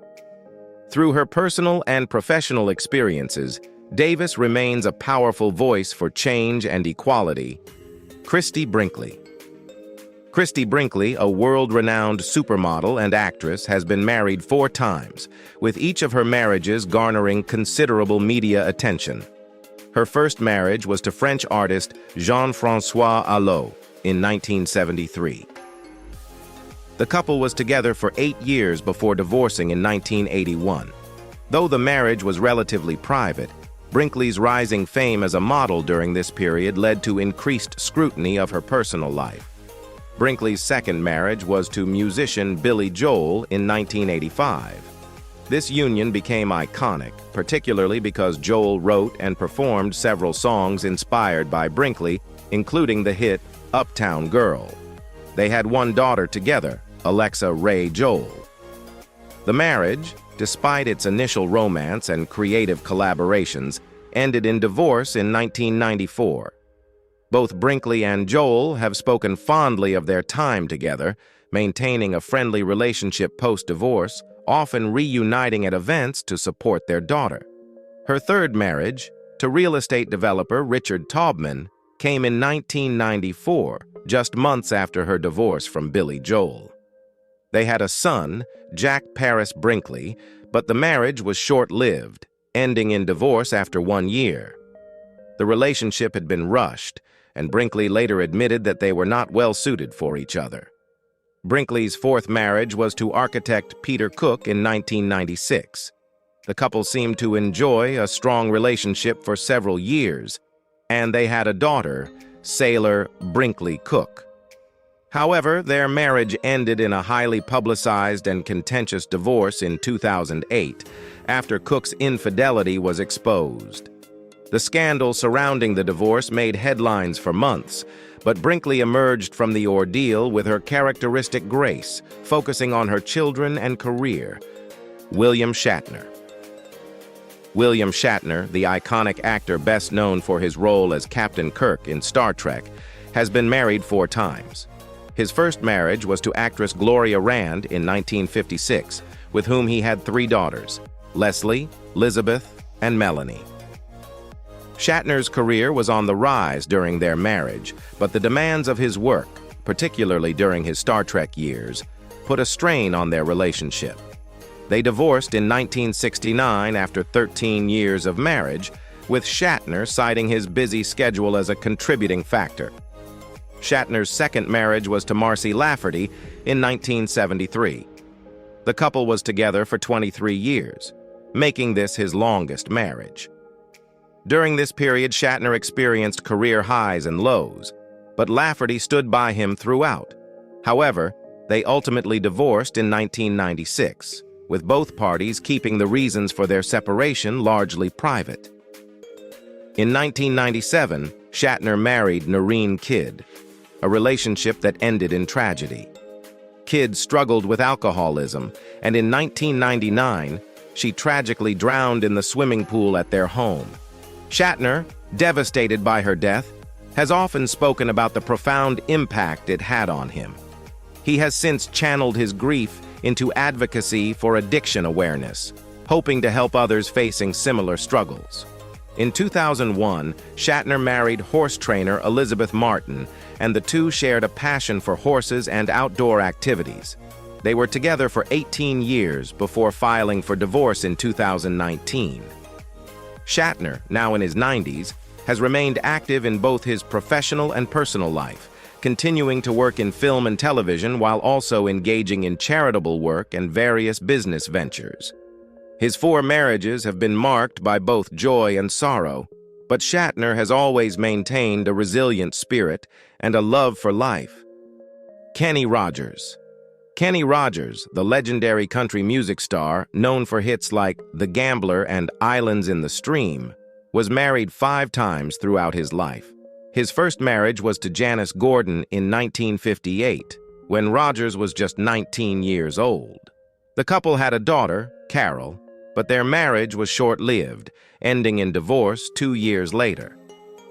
Through her personal and professional experiences, Davis remains a powerful voice for change and equality. Christie Brinkley. Christie Brinkley, a world-renowned supermodel and actress, has been married 4 times, with each of her marriages garnering considerable media attention. Her first marriage was to French artist Jean-François Allot in 1973. The couple was together for 8 years before divorcing in 1981. Though the marriage was relatively private, Brinkley's rising fame as a model during this period led to increased scrutiny of her personal life. Brinkley's second marriage was to musician Billy Joel in 1985. This union became iconic, particularly because Joel wrote and performed several songs inspired by Brinkley, including the hit Uptown Girl. They had one daughter together, Alexa Ray Joel. The marriage, despite its initial romance and creative collaborations, ended in divorce in 1994. Both Brinkley and Joel have spoken fondly of their time together, maintaining a friendly relationship post-divorce, often reuniting at events to support their daughter. Her third marriage, to real estate developer Richard Taubman, came in 1994, just months after her divorce from Billy Joel. They had a son, Jack Paris Brinkley, but the marriage was short-lived, ending in divorce after 1 year. The relationship had been rushed, and Brinkley later admitted that they were not well-suited for each other. Brinkley's fourth marriage was to architect Peter Cook in 1996. The couple seemed to enjoy a strong relationship for several years, and they had a daughter, Sailor Brinkley Cook. However, their marriage ended in a highly publicized and contentious divorce in 2008, after Cook's infidelity was exposed. The scandal surrounding the divorce made headlines for months, but Brinkley emerged from the ordeal with her characteristic grace, focusing on her children and career. William Shatner. William Shatner, the iconic actor best known for his role as Captain Kirk in Star Trek, has been married 4 times. His first marriage was to actress Gloria Rand in 1956, with whom he had 3 daughters, Leslie, Elizabeth, and Melanie. Shatner's career was on the rise during their marriage, but the demands of his work, particularly during his Star Trek years, put a strain on their relationship. They divorced in 1969 after 13 years of marriage, with Shatner citing his busy schedule as a contributing factor. Shatner's second marriage was to Marcy Lafferty in 1973. The couple was together for 23 years, making this his longest marriage. During this period, Shatner experienced career highs and lows, but Lafferty stood by him throughout. However, they ultimately divorced in 1996, with both parties keeping the reasons for their separation largely private. In 1997, Shatner married Noreen Kidd, a relationship that ended in tragedy. Kidd struggled with alcoholism, and in 1999, she tragically drowned in the swimming pool at their home. Shatner, devastated by her death, has often spoken about the profound impact it had on him. He has since channeled his grief into advocacy for addiction awareness, hoping to help others facing similar struggles. In 2001, Shatner married horse trainer Elizabeth Martin, and the two shared a passion for horses and outdoor activities. They were together for 18 years before filing for divorce in 2019. Shatner, now in his 90s, has remained active in both his professional and personal life, continuing to work in film and television while also engaging in charitable work and various business ventures. His 4 marriages have been marked by both joy and sorrow, but Shatner has always maintained a resilient spirit and a love for life. Kenny Rogers. Kenny Rogers, the legendary country music star, known for hits like The Gambler and Islands in the Stream, was married 5 times throughout his life. His first marriage was to Janice Gordon in 1958, when Rogers was just 19 years old. The couple had a daughter, Carol, but their marriage was short-lived, ending in divorce 2 years later.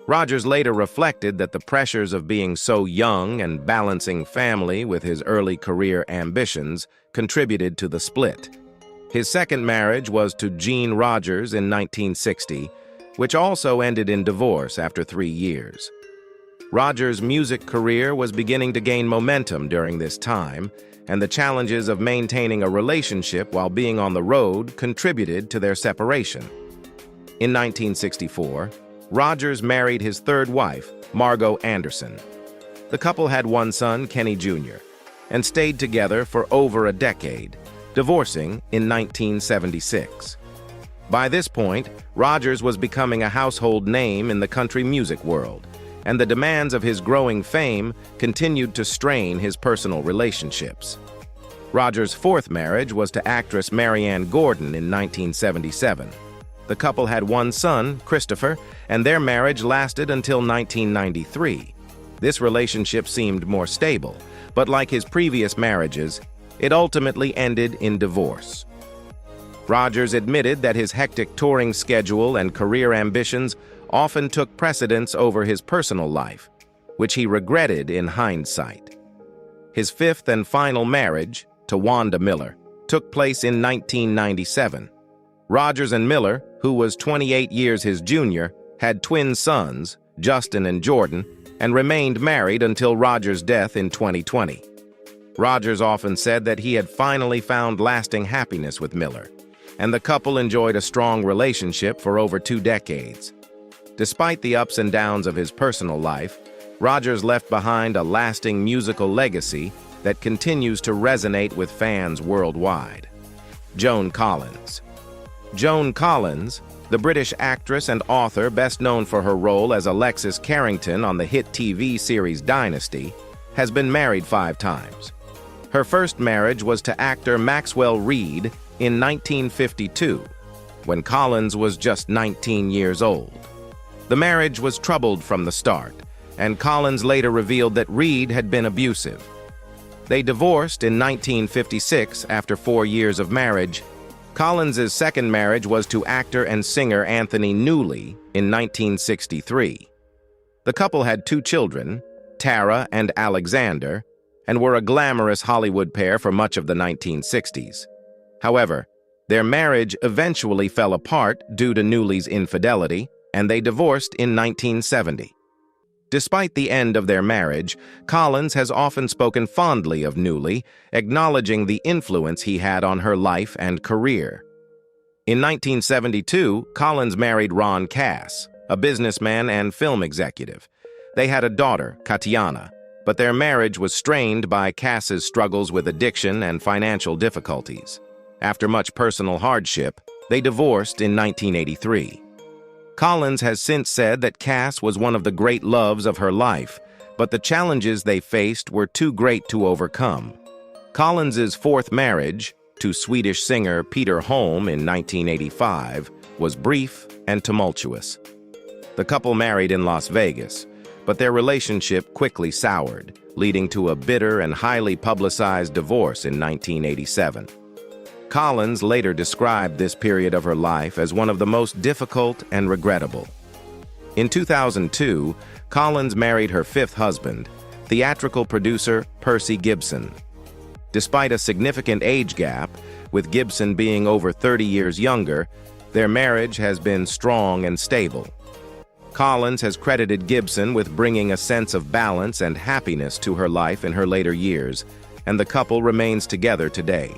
Rogers later reflected that the pressures of being so young and balancing family with his early career ambitions contributed to the split. His second marriage was to Jean Rogers in 1960, which also ended in divorce after 3 years. Rogers' music career was beginning to gain momentum during this time, and the challenges of maintaining a relationship while being on the road contributed to their separation. In 1964, Rogers married his third wife, Margot Anderson. The couple had one son, Kenny Jr., and stayed together for over a decade, divorcing in 1976. By this point, Rogers was becoming a household name in the country music world, and the demands of his growing fame continued to strain his personal relationships. Rogers' fourth marriage was to actress Marianne Gordon in 1977. The couple had one son, Christopher, and their marriage lasted until 1993. This relationship seemed more stable, but like his previous marriages, it ultimately ended in divorce. Rogers admitted that his hectic touring schedule and career ambitions often took precedence over his personal life, which he regretted in hindsight. His fifth and final marriage, to Wanda Miller, took place in 1997. Rogers and Miller, who was 28 years his junior, had twin sons, Justin and Jordan, and remained married until Rogers' death in 2020. Rogers often said that he had finally found lasting happiness with Miller, and the couple enjoyed a strong relationship for over 2 decades. Despite the ups and downs of his personal life, Rogers left behind a lasting musical legacy that continues to resonate with fans worldwide. Joan Collins. Joan Collins, the British actress and author best known for her role as Alexis Carrington on the hit TV series Dynasty, has been married 5 times. Her first marriage was to actor Maxwell Reed in 1952, when Collins was just 19 years old. The marriage was troubled from the start, and Collins later revealed that Reed had been abusive. They divorced in 1956 after 4 years of marriage. Collins's second marriage was to actor and singer Anthony Newley in 1963. The couple had 2 children, Tara and Alexander, and were a glamorous Hollywood pair for much of the 1960s. However, their marriage eventually fell apart due to Newley's infidelity, and they divorced in 1970. Despite the end of their marriage, Collins has often spoken fondly of Newley, acknowledging the influence he had on her life and career. In 1972, Collins married Ron Cass, a businessman and film executive. They had a daughter, Katiana, but their marriage was strained by Cass's struggles with addiction and financial difficulties. After much personal hardship, they divorced in 1983. Collins has since said that Cass was one of the great loves of her life, but the challenges they faced were too great to overcome. Collins's fourth marriage, to Swedish singer Peter Holm in 1985, was brief and tumultuous. The couple married in Las Vegas, but their relationship quickly soured, leading to a bitter and highly publicized divorce in 1987. Collins later described this period of her life as one of the most difficult and regrettable. In 2002, Collins married her fifth husband, theatrical producer Percy Gibson. Despite a significant age gap, with Gibson being over 30 years younger, their marriage has been strong and stable. Collins has credited Gibson with bringing a sense of balance and happiness to her life in her later years, and the couple remains together today.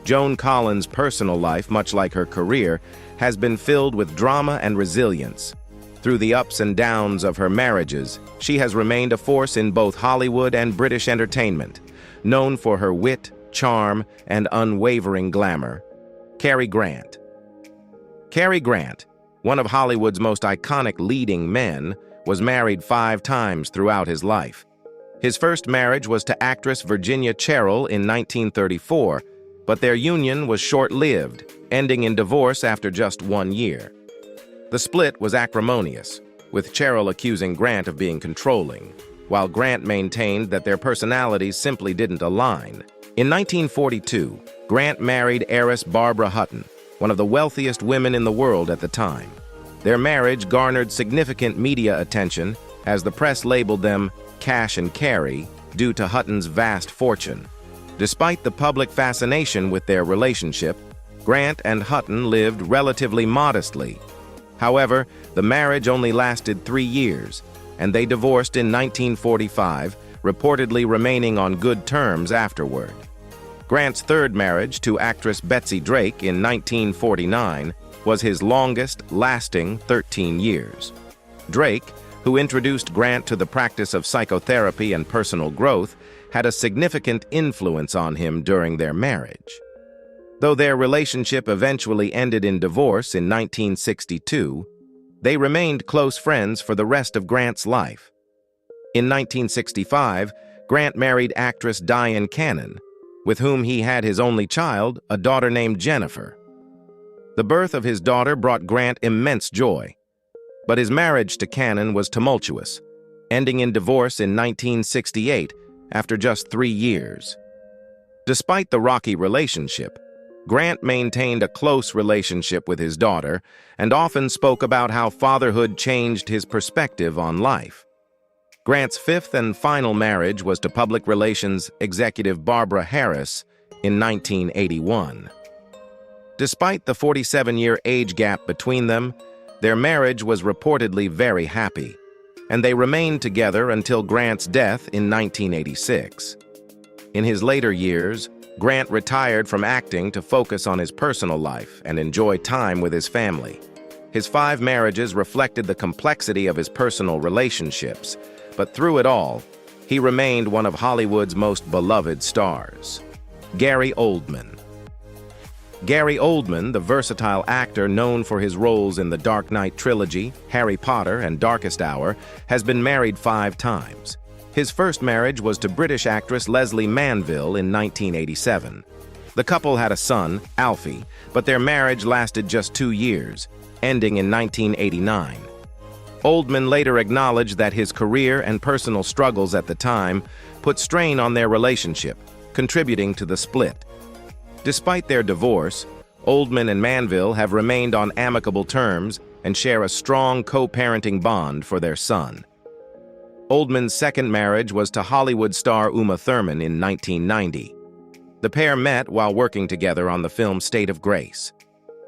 Joan Collins' personal life, much like her career, has been filled with drama and resilience. Through the ups and downs of her marriages, she has remained a force in both Hollywood and British entertainment, known for her wit, charm, and unwavering glamour. Cary Grant. Cary Grant, one of Hollywood's most iconic leading men, was married 5 times throughout his life. His first marriage was to actress Virginia Cherrill in 1934, but their union was short-lived, ending in divorce after just 1 year. The split was acrimonious, with Cherrill accusing Grant of being controlling, while Grant maintained that their personalities simply didn't align. In 1942, Grant married heiress Barbara Hutton, one of the wealthiest women in the world at the time. Their marriage garnered significant media attention as the press labeled them Cash and Carrie due to Hutton's vast fortune. Despite the public fascination with their relationship, Grant and Hutton lived relatively modestly. However, the marriage only lasted 3 years, and they divorced in 1945, reportedly remaining on good terms afterward. Grant's third marriage, to actress Betsy Drake in 1949, was his longest, lasting 13 years. Drake, who introduced Grant to the practice of psychotherapy and personal growth, had a significant influence on him during their marriage. Though their relationship eventually ended in divorce in 1962, they remained close friends for the rest of Grant's life. In 1965, Grant married actress Diane Cannon, with whom he had his only child, a daughter named Jennifer. The birth of his daughter brought Grant immense joy, but his marriage to Cannon was tumultuous, ending in divorce in 1968 after just 3 years. Despite the rocky relationship, Grant maintained a close relationship with his daughter and often spoke about how fatherhood changed his perspective on life. Grant's fifth and final marriage was to public relations executive Barbara Harris in 1981. Despite the 47-year age gap between them, their marriage was reportedly very happy, and they remained together until Grant's death in 1986. In his later years, Grant retired from acting to focus on his personal life and enjoy time with his family. His 5 marriages reflected the complexity of his personal relationships, but through it all, he remained one of Hollywood's most beloved stars. Gary Oldman. Gary Oldman, the versatile actor known for his roles in the Dark Knight trilogy, Harry Potter, and Darkest Hour, has been married 5 times. His first marriage was to British actress Lesley Manville in 1987. The couple had a son, Alfie, but their marriage lasted just 2 years, ending in 1989. Oldman later acknowledged that his career and personal struggles at the time put strain on their relationship, contributing to the split. Despite their divorce, Oldman and Manville have remained on amicable terms and share a strong co-parenting bond for their son. Oldman's second marriage was to Hollywood star Uma Thurman in 1990. The pair met while working together on the film State of Grace.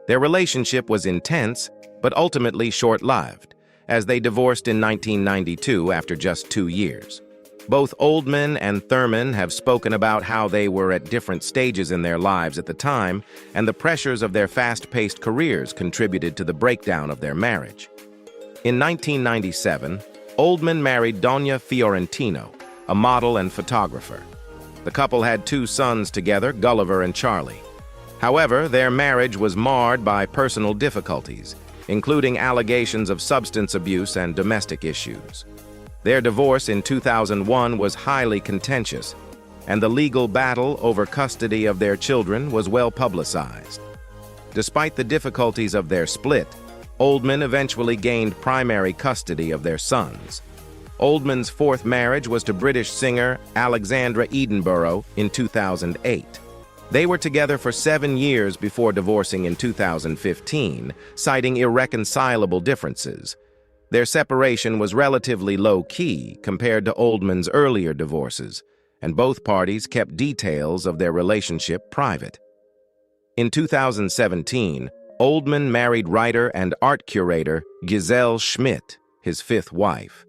Their relationship was intense, but ultimately short-lived, as they divorced in 1992 after just 2 years. Both Oldman and Thurman have spoken about how they were at different stages in their lives at the time, and the pressures of their fast-paced careers contributed to the breakdown of their marriage. In 1997, Oldman married Donia Fiorentino, a model and photographer. The couple had 2 sons together, Gulliver and Charlie. However, their marriage was marred by personal difficulties, including allegations of substance abuse and domestic issues. Their divorce in 2001 was highly contentious, and the legal battle over custody of their children was well publicized. Despite the difficulties of their split, Oldman eventually gained primary custody of their sons. Oldman's 4th marriage was to British singer Alexandra Edinburgh in 2008. They were together for 7 years before divorcing in 2015, citing irreconcilable differences. Their separation was relatively low-key compared to Oldman's earlier divorces, and both parties kept details of their relationship private. In 2017, Oldman married writer and art curator Giselle Schmidt, his 5th wife.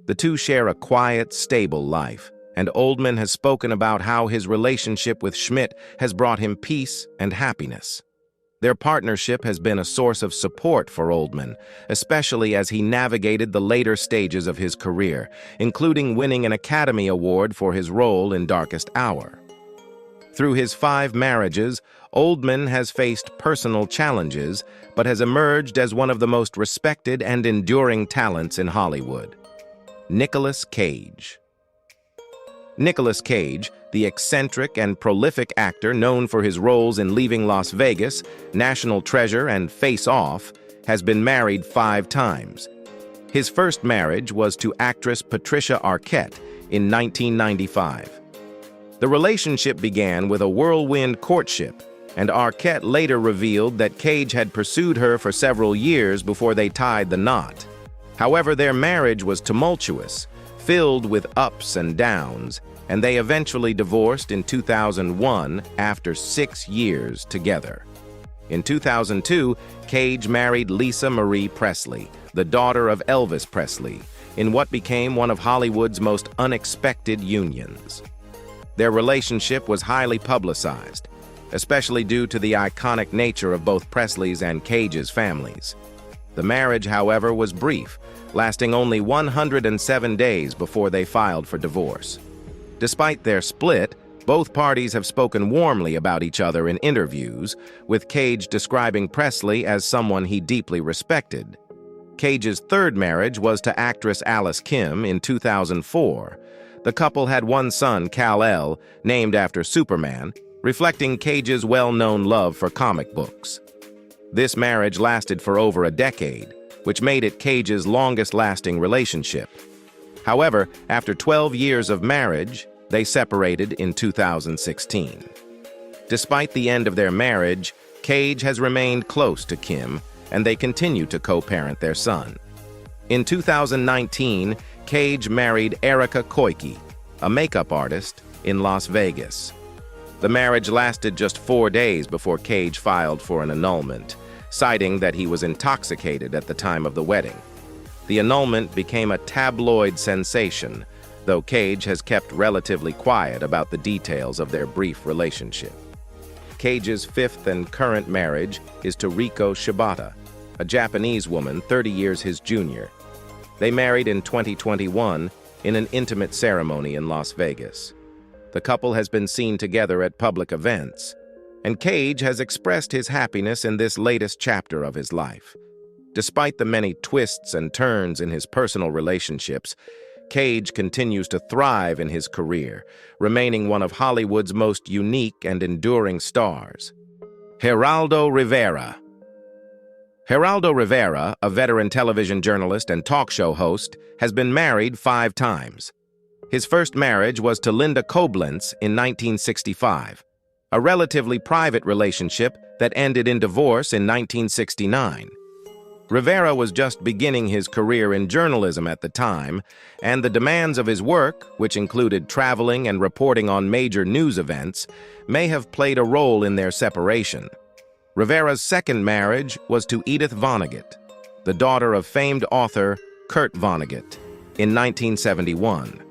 The two share a quiet, stable life, and Oldman has spoken about how his relationship with Schmidt has brought him peace and happiness. Their partnership has been a source of support for Oldman, especially as he navigated the later stages of his career, including winning an Academy Award for his role in Darkest Hour. Through his 5 marriages, Oldman has faced personal challenges, but has emerged as one of the most respected and enduring talents in Hollywood. Nicolas Cage. Nicolas Cage, the eccentric and prolific actor known for his roles in Leaving Las Vegas, National Treasure, and Face Off, has been married 5 times. His first marriage was to actress Patricia Arquette in 1995. The relationship began with a whirlwind courtship, and Arquette later revealed that Cage had pursued her for several years before they tied the knot. However, their marriage was tumultuous, filled with ups and downs, and they eventually divorced in 2001 after 6 years together. In 2002, Cage married Lisa Marie Presley, the daughter of Elvis Presley, in what became one of Hollywood's most unexpected unions. Their relationship was highly publicized, especially due to the iconic nature of both Presley's and Cage's families. The marriage, however, was brief, lasting only 107 days before they filed for divorce. Despite their split, Both parties have spoken warmly about each other in interviews, with Cage describing Presley as someone he deeply respected. Cage's third marriage was to actress Alice Kim in 2004. The couple had one son, Kal-El, named after Superman, reflecting Cage's well-known love for comic books. This marriage lasted for over a decade, which made it Cage's longest-lasting relationship. However, after 12 years of marriage, they separated in 2016. Despite the end of their marriage, Cage has remained close to Kim, and they continue to co-parent their son. In 2019, Cage married Erica Koike, a makeup artist, in Las Vegas. The marriage lasted just 4 days before Cage filed for an annulment, citing that he was intoxicated at the time of the wedding. The annulment became a tabloid sensation, though Cage has kept relatively quiet about the details of their brief relationship. Cage's fifth and current marriage is to Riko Shibata, a Japanese woman 30 years his junior. They married in 2021 in an intimate ceremony in Las Vegas. The couple has been seen together at public events, and Cage has expressed his happiness in this latest chapter of his life. Despite the many twists and turns in his personal relationships, Cage continues to thrive in his career, remaining one of Hollywood's most unique and enduring stars. Heraldo Rivera. Heraldo Rivera, a veteran television journalist and talk show host, has been married 5 times. His first marriage was to Linda Koblenz in 1965, a relatively private relationship that ended in divorce in 1969. Rivera was just beginning his career in journalism at the time, and the demands of his work, which included traveling and reporting on major news events, may have played a role in their separation. Rivera's second marriage was to Edith Vonnegut, the daughter of famed author Kurt Vonnegut, in 1971.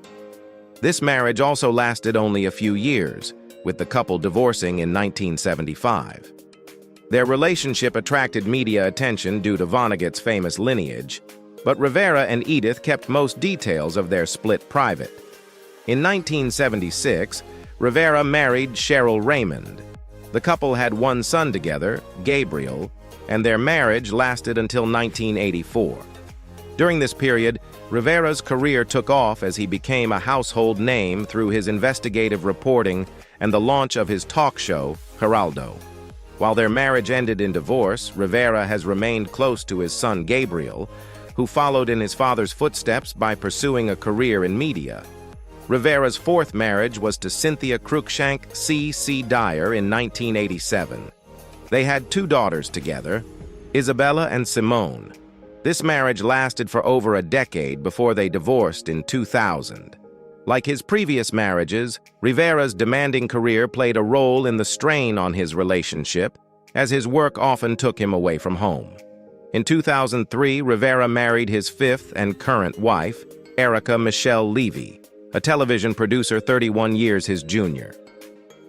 This marriage also lasted only a few years, with the couple divorcing in 1975. Their relationship attracted media attention due to Vonnegut's famous lineage, but Rivera and Edith kept most details of their split private. In 1976, Rivera married Cheryl Raymond. The couple had one son together, Gabriel, and their marriage lasted until 1984. During this period, Rivera's career took off as he became a household name through his investigative reporting and the launch of his talk show, Heraldo. While their marriage ended in divorce, Rivera has remained close to his son Gabriel, who followed in his father's footsteps by pursuing a career in media. Rivera's fourth marriage was to Cynthia Cruikshank C.C. Dyer in 1987. They had 2 daughters together, Isabella and Simone. This marriage lasted for over a decade before they divorced in 2000. Like his previous marriages, Rivera's demanding career played a role in the strain on his relationship, as his work often took him away from home. In 2003, Rivera married his 5th and current wife, Erica Michelle Levy, a television producer 31 years his junior.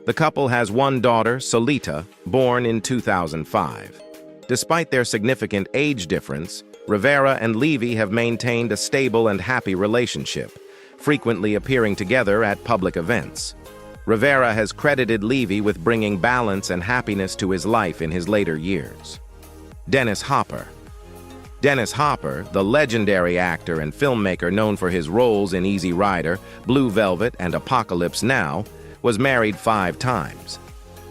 The couple has one daughter, Solita, born in 2005. Despite their significant age difference, Rivera and Levy have maintained a stable and happy relationship, frequently appearing together at public events. Rivera has credited Levy with bringing balance and happiness to his life in his later years. Dennis Hopper. Dennis Hopper, the legendary actor and filmmaker known for his roles in Easy Rider, Blue Velvet, and Apocalypse Now, was married 5 times.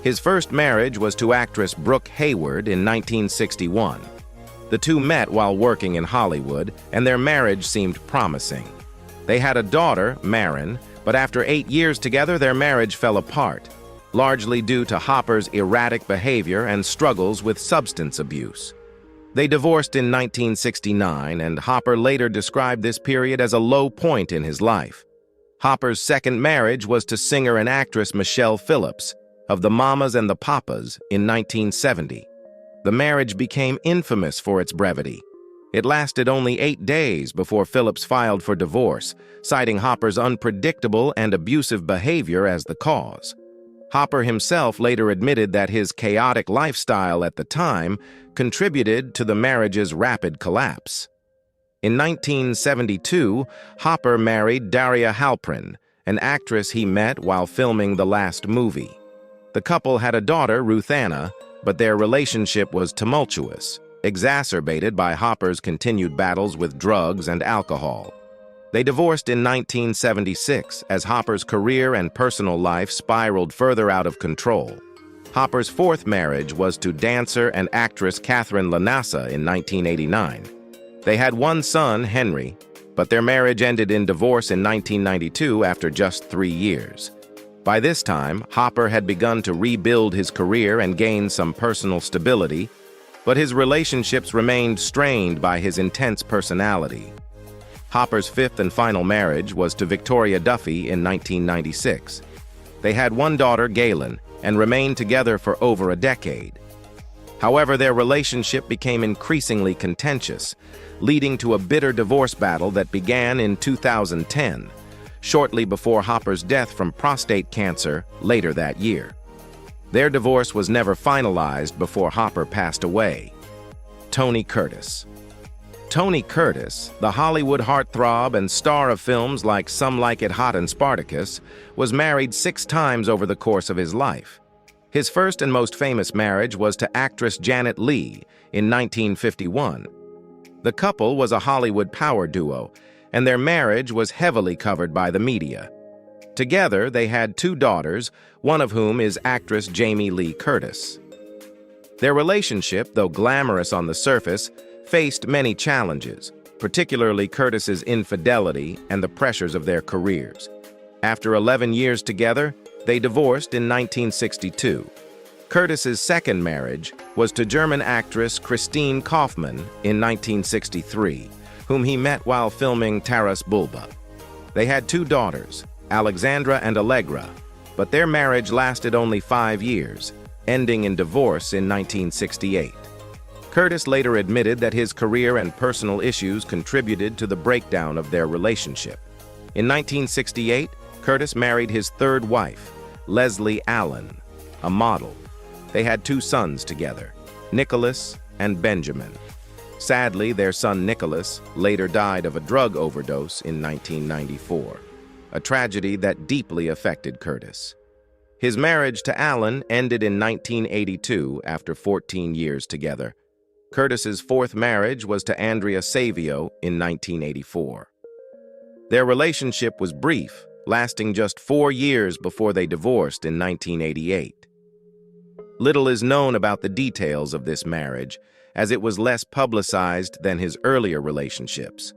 His first marriage was to actress Brooke Hayward in 1961. The two met while working in Hollywood, and their marriage seemed promising. They had a daughter, Marin, but after 8 years together, their marriage fell apart, largely due to Hopper's erratic behavior and struggles with substance abuse. They divorced in 1969, and Hopper later described this period as a low point in his life. Hopper's second marriage was to singer and actress Michelle Phillips of the Mamas and the Papas in 1970. The marriage became infamous for its brevity. It lasted only 8 days before Phillips filed for divorce, citing Hopper's unpredictable and abusive behavior as the cause. Hopper himself later admitted that his chaotic lifestyle at the time contributed to the marriage's rapid collapse. In 1972, Hopper married Daria Halprin, an actress he met while filming the last movie. The couple had a daughter, Ruth Anna, but their relationship was tumultuous, exacerbated by Hopper's continued battles with drugs and alcohol. They divorced in 1976 as Hopper's career and personal life spiraled further out of control. Hopper's fourth marriage was to dancer and actress Catherine Lanassa in 1989. They had one son, Henry, but their marriage ended in divorce in 1992 after just 3 years. By this time, Hopper had begun to rebuild his career and gain some personal stability, but his relationships remained strained by his intense personality. Hopper's fifth and final marriage was to Victoria Duffy in 1996. They had one daughter, Galen, and remained together for over a decade. However, their relationship became increasingly contentious, leading to a bitter divorce battle that began in 2010, shortly before Hopper's death from prostate cancer later that year. Their divorce was never finalized before Hopper passed away. Tony Curtis. Tony Curtis, the Hollywood heartthrob and star of films like Some Like It Hot and Spartacus, was married 6 times over the course of his life. His first and most famous marriage was to actress Janet Leigh in 1951. The couple was a Hollywood power duo, and their marriage was heavily covered by the media. Together, they had 2 daughters, one of whom is actress Jamie Lee Curtis. Their relationship, though glamorous on the surface, faced many challenges, particularly Curtis's infidelity and the pressures of their careers. After 11 years together, they divorced in 1962. Curtis's second marriage was to German actress Christine Kaufmann in 1963, whom he met while filming Taras Bulba. They had 2 daughters, Alexandra and Allegra, but their marriage lasted only 5 years, ending in divorce in 1968. Curtis later admitted that his career and personal issues contributed to the breakdown of their relationship. In 1968, Curtis married his third wife, Leslie Allen, a model. They had 2 sons together, Nicholas and Benjamin. Sadly, their son Nicholas later died of a drug overdose in 1994, a tragedy that deeply affected Curtis. His marriage to Allen ended in 1982 after 14 years together. Curtis's fourth marriage was to Andrea Savio in 1984. Their relationship was brief, lasting just 4 years before they divorced in 1988. Little is known about the details of this marriage, as it was less publicized than his earlier relationships.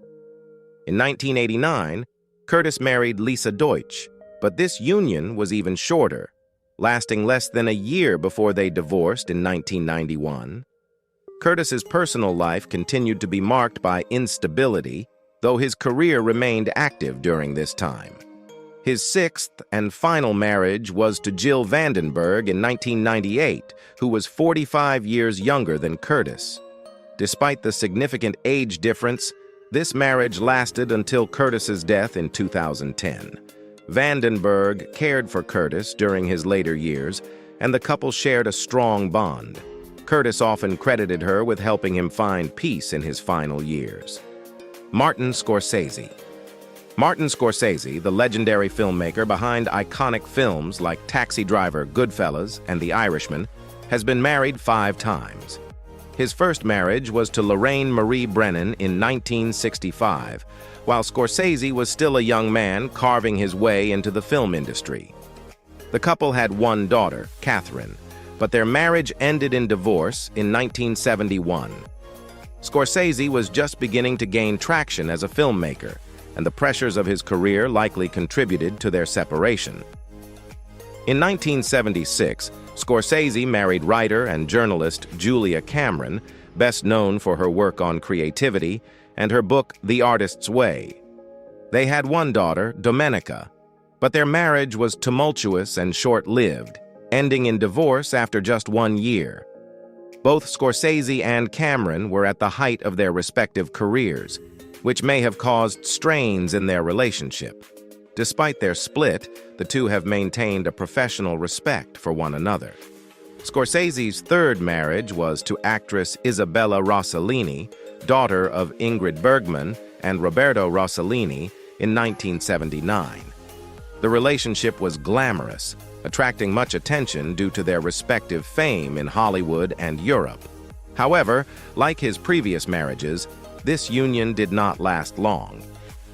In 1989, Curtis married Lisa Deutsch, but this union was even shorter, lasting less than a year before they divorced in 1991. Curtis's personal life continued to be marked by instability, though his career remained active during this time. His sixth and final marriage was to Jill Vandenberg in 1998, who was 45 years younger than Curtis. Despite the significant age difference, this marriage lasted until Curtis's death in 2010. Vandenberg cared for Curtis during his later years, and the couple shared a strong bond. Curtis often credited her with helping him find peace in his final years. Martin Scorsese. Martin Scorsese, the legendary filmmaker behind iconic films like Taxi Driver, Goodfellas, and The Irishman, has been married 5 times. His first marriage was to Lorraine Marie Brennan in 1965, while Scorsese was still a young man carving his way into the film industry. The couple had 1 daughter, Catherine, but their marriage ended in divorce in 1971. Scorsese was just beginning to gain traction as a filmmaker, and the pressures of his career likely contributed to their separation. In 1976, Scorsese married writer and journalist Julia Cameron, best known for her work on creativity and her book The Artist's Way. They had 1 daughter, Domenica, but their marriage was tumultuous and short-lived, ending in divorce after just 1 year. Both Scorsese and Cameron were at the height of their respective careers, which may have caused strains in their relationship. Despite their split, the two have maintained a professional respect for one another. Scorsese's third marriage was to actress Isabella Rossellini, daughter of Ingrid Bergman and Roberto Rossellini, in 1979. The relationship was glamorous, attracting much attention due to their respective fame in Hollywood and Europe. However, like his previous marriages, this union did not last long.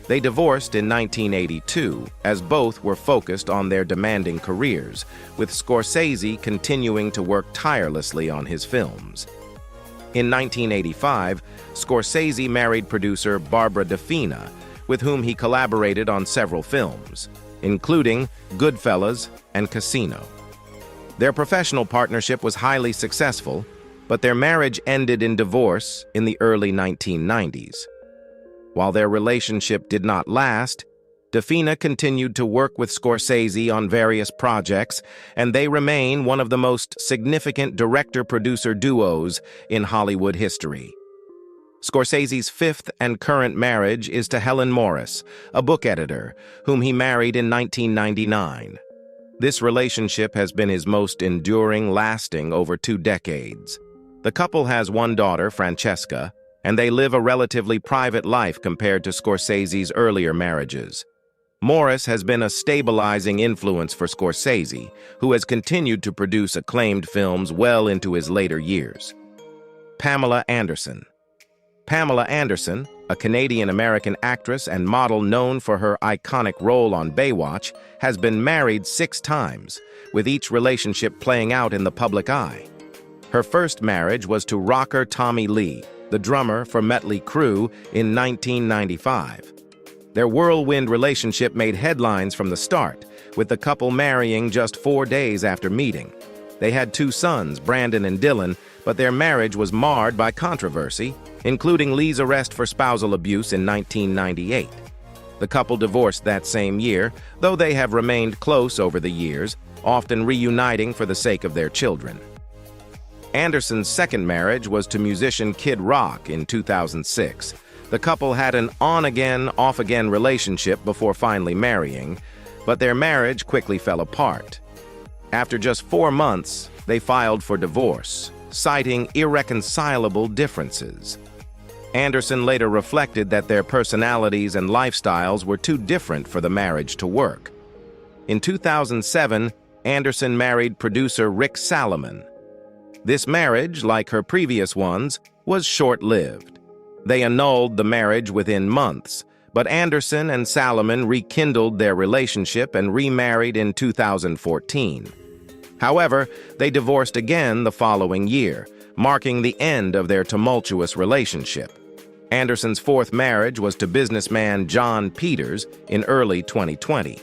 They divorced in 1982, as both were focused on their demanding careers, with Scorsese continuing to work tirelessly on his films. In 1985, Scorsese married producer Barbara DeFina, with whom he collaborated on several films, including Goodfellas and Casino. Their professional partnership was highly successful, but their marriage ended in divorce in the early 1990s. While their relationship did not last, DeFina continued to work with Scorsese on various projects, and they remain one of the most significant director-producer duos in Hollywood history. Scorsese's fifth and current marriage is to Helen Morris, a book editor, whom he married in 1999. This relationship has been his most enduring, lasting over 2 decades. The couple has one daughter, Francesca, and they live a relatively private life compared to Scorsese's earlier marriages. Morris has been a stabilizing influence for Scorsese, who has continued to produce acclaimed films well into his later years. Pamela Anderson. Pamela Anderson, a Canadian-American actress and model known for her iconic role on Baywatch, has been married 6 times, with each relationship playing out in the public eye. Her first marriage was to rocker Tommy Lee, the drummer for Mötley Crüe, in 1995. Their whirlwind relationship made headlines from the start, with the couple marrying just 4 days after meeting. They had 2 sons, Brandon and Dylan, but their marriage was marred by controversy, including Lee's arrest for spousal abuse in 1998. The couple divorced that same year, though they have remained close over the years, often reuniting for the sake of their children. Anderson's second marriage was to musician Kid Rock in 2006. The couple had an on-again, off-again relationship before finally marrying, but their marriage quickly fell apart. After just 4 months, they filed for divorce, citing irreconcilable differences. Anderson later reflected that their personalities and lifestyles were too different for the marriage to work. In 2007, Anderson married producer Rick Salomon. This marriage, like her previous ones, was short-lived. They annulled the marriage within months, but Anderson and Salomon rekindled their relationship and remarried in 2014. However, they divorced again the following year, marking the end of their tumultuous relationship. Anderson's 4th marriage was to businessman John Peters in early 2020.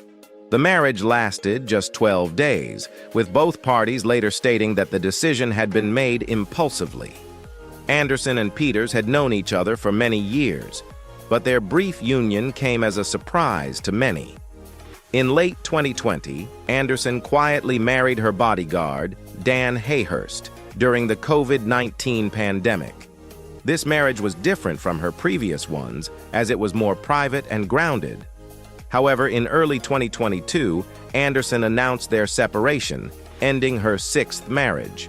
The marriage lasted just 12 days, with both parties later stating that the decision had been made impulsively. Anderson and Peters had known each other for many years, but their brief union came as a surprise to many. In late 2020, Anderson quietly married her bodyguard, Dan Hayhurst, during the COVID-19 pandemic. This marriage was different from her previous ones, as it was more private and grounded. However, in early 2022, Anderson announced their separation, ending her 6th marriage.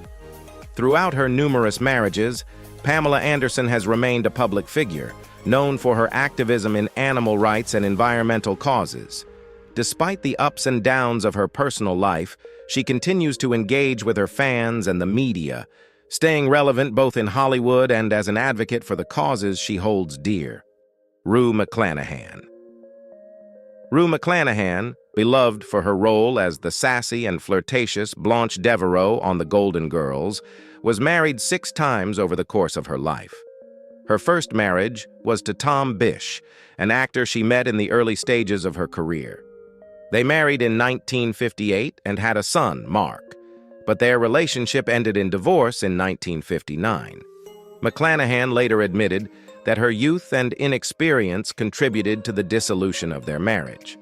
Throughout her numerous marriages, Pamela Anderson has remained a public figure, known for her activism in animal rights and environmental causes. Despite the ups and downs of her personal life, she continues to engage with her fans and the media, staying relevant both in Hollywood and as an advocate for the causes she holds dear. Rue McClanahan. Rue McClanahan, beloved for her role as the sassy and flirtatious Blanche Devereaux on The Golden Girls, was married 6 times over the course of her life. Her first marriage was to Tom Bish, an actor she met in the early stages of her career. They married in 1958 and had a son, Mark, but their relationship ended in divorce in 1959. McClanahan later admitted that her youth and inexperience contributed to the dissolution of their marriage.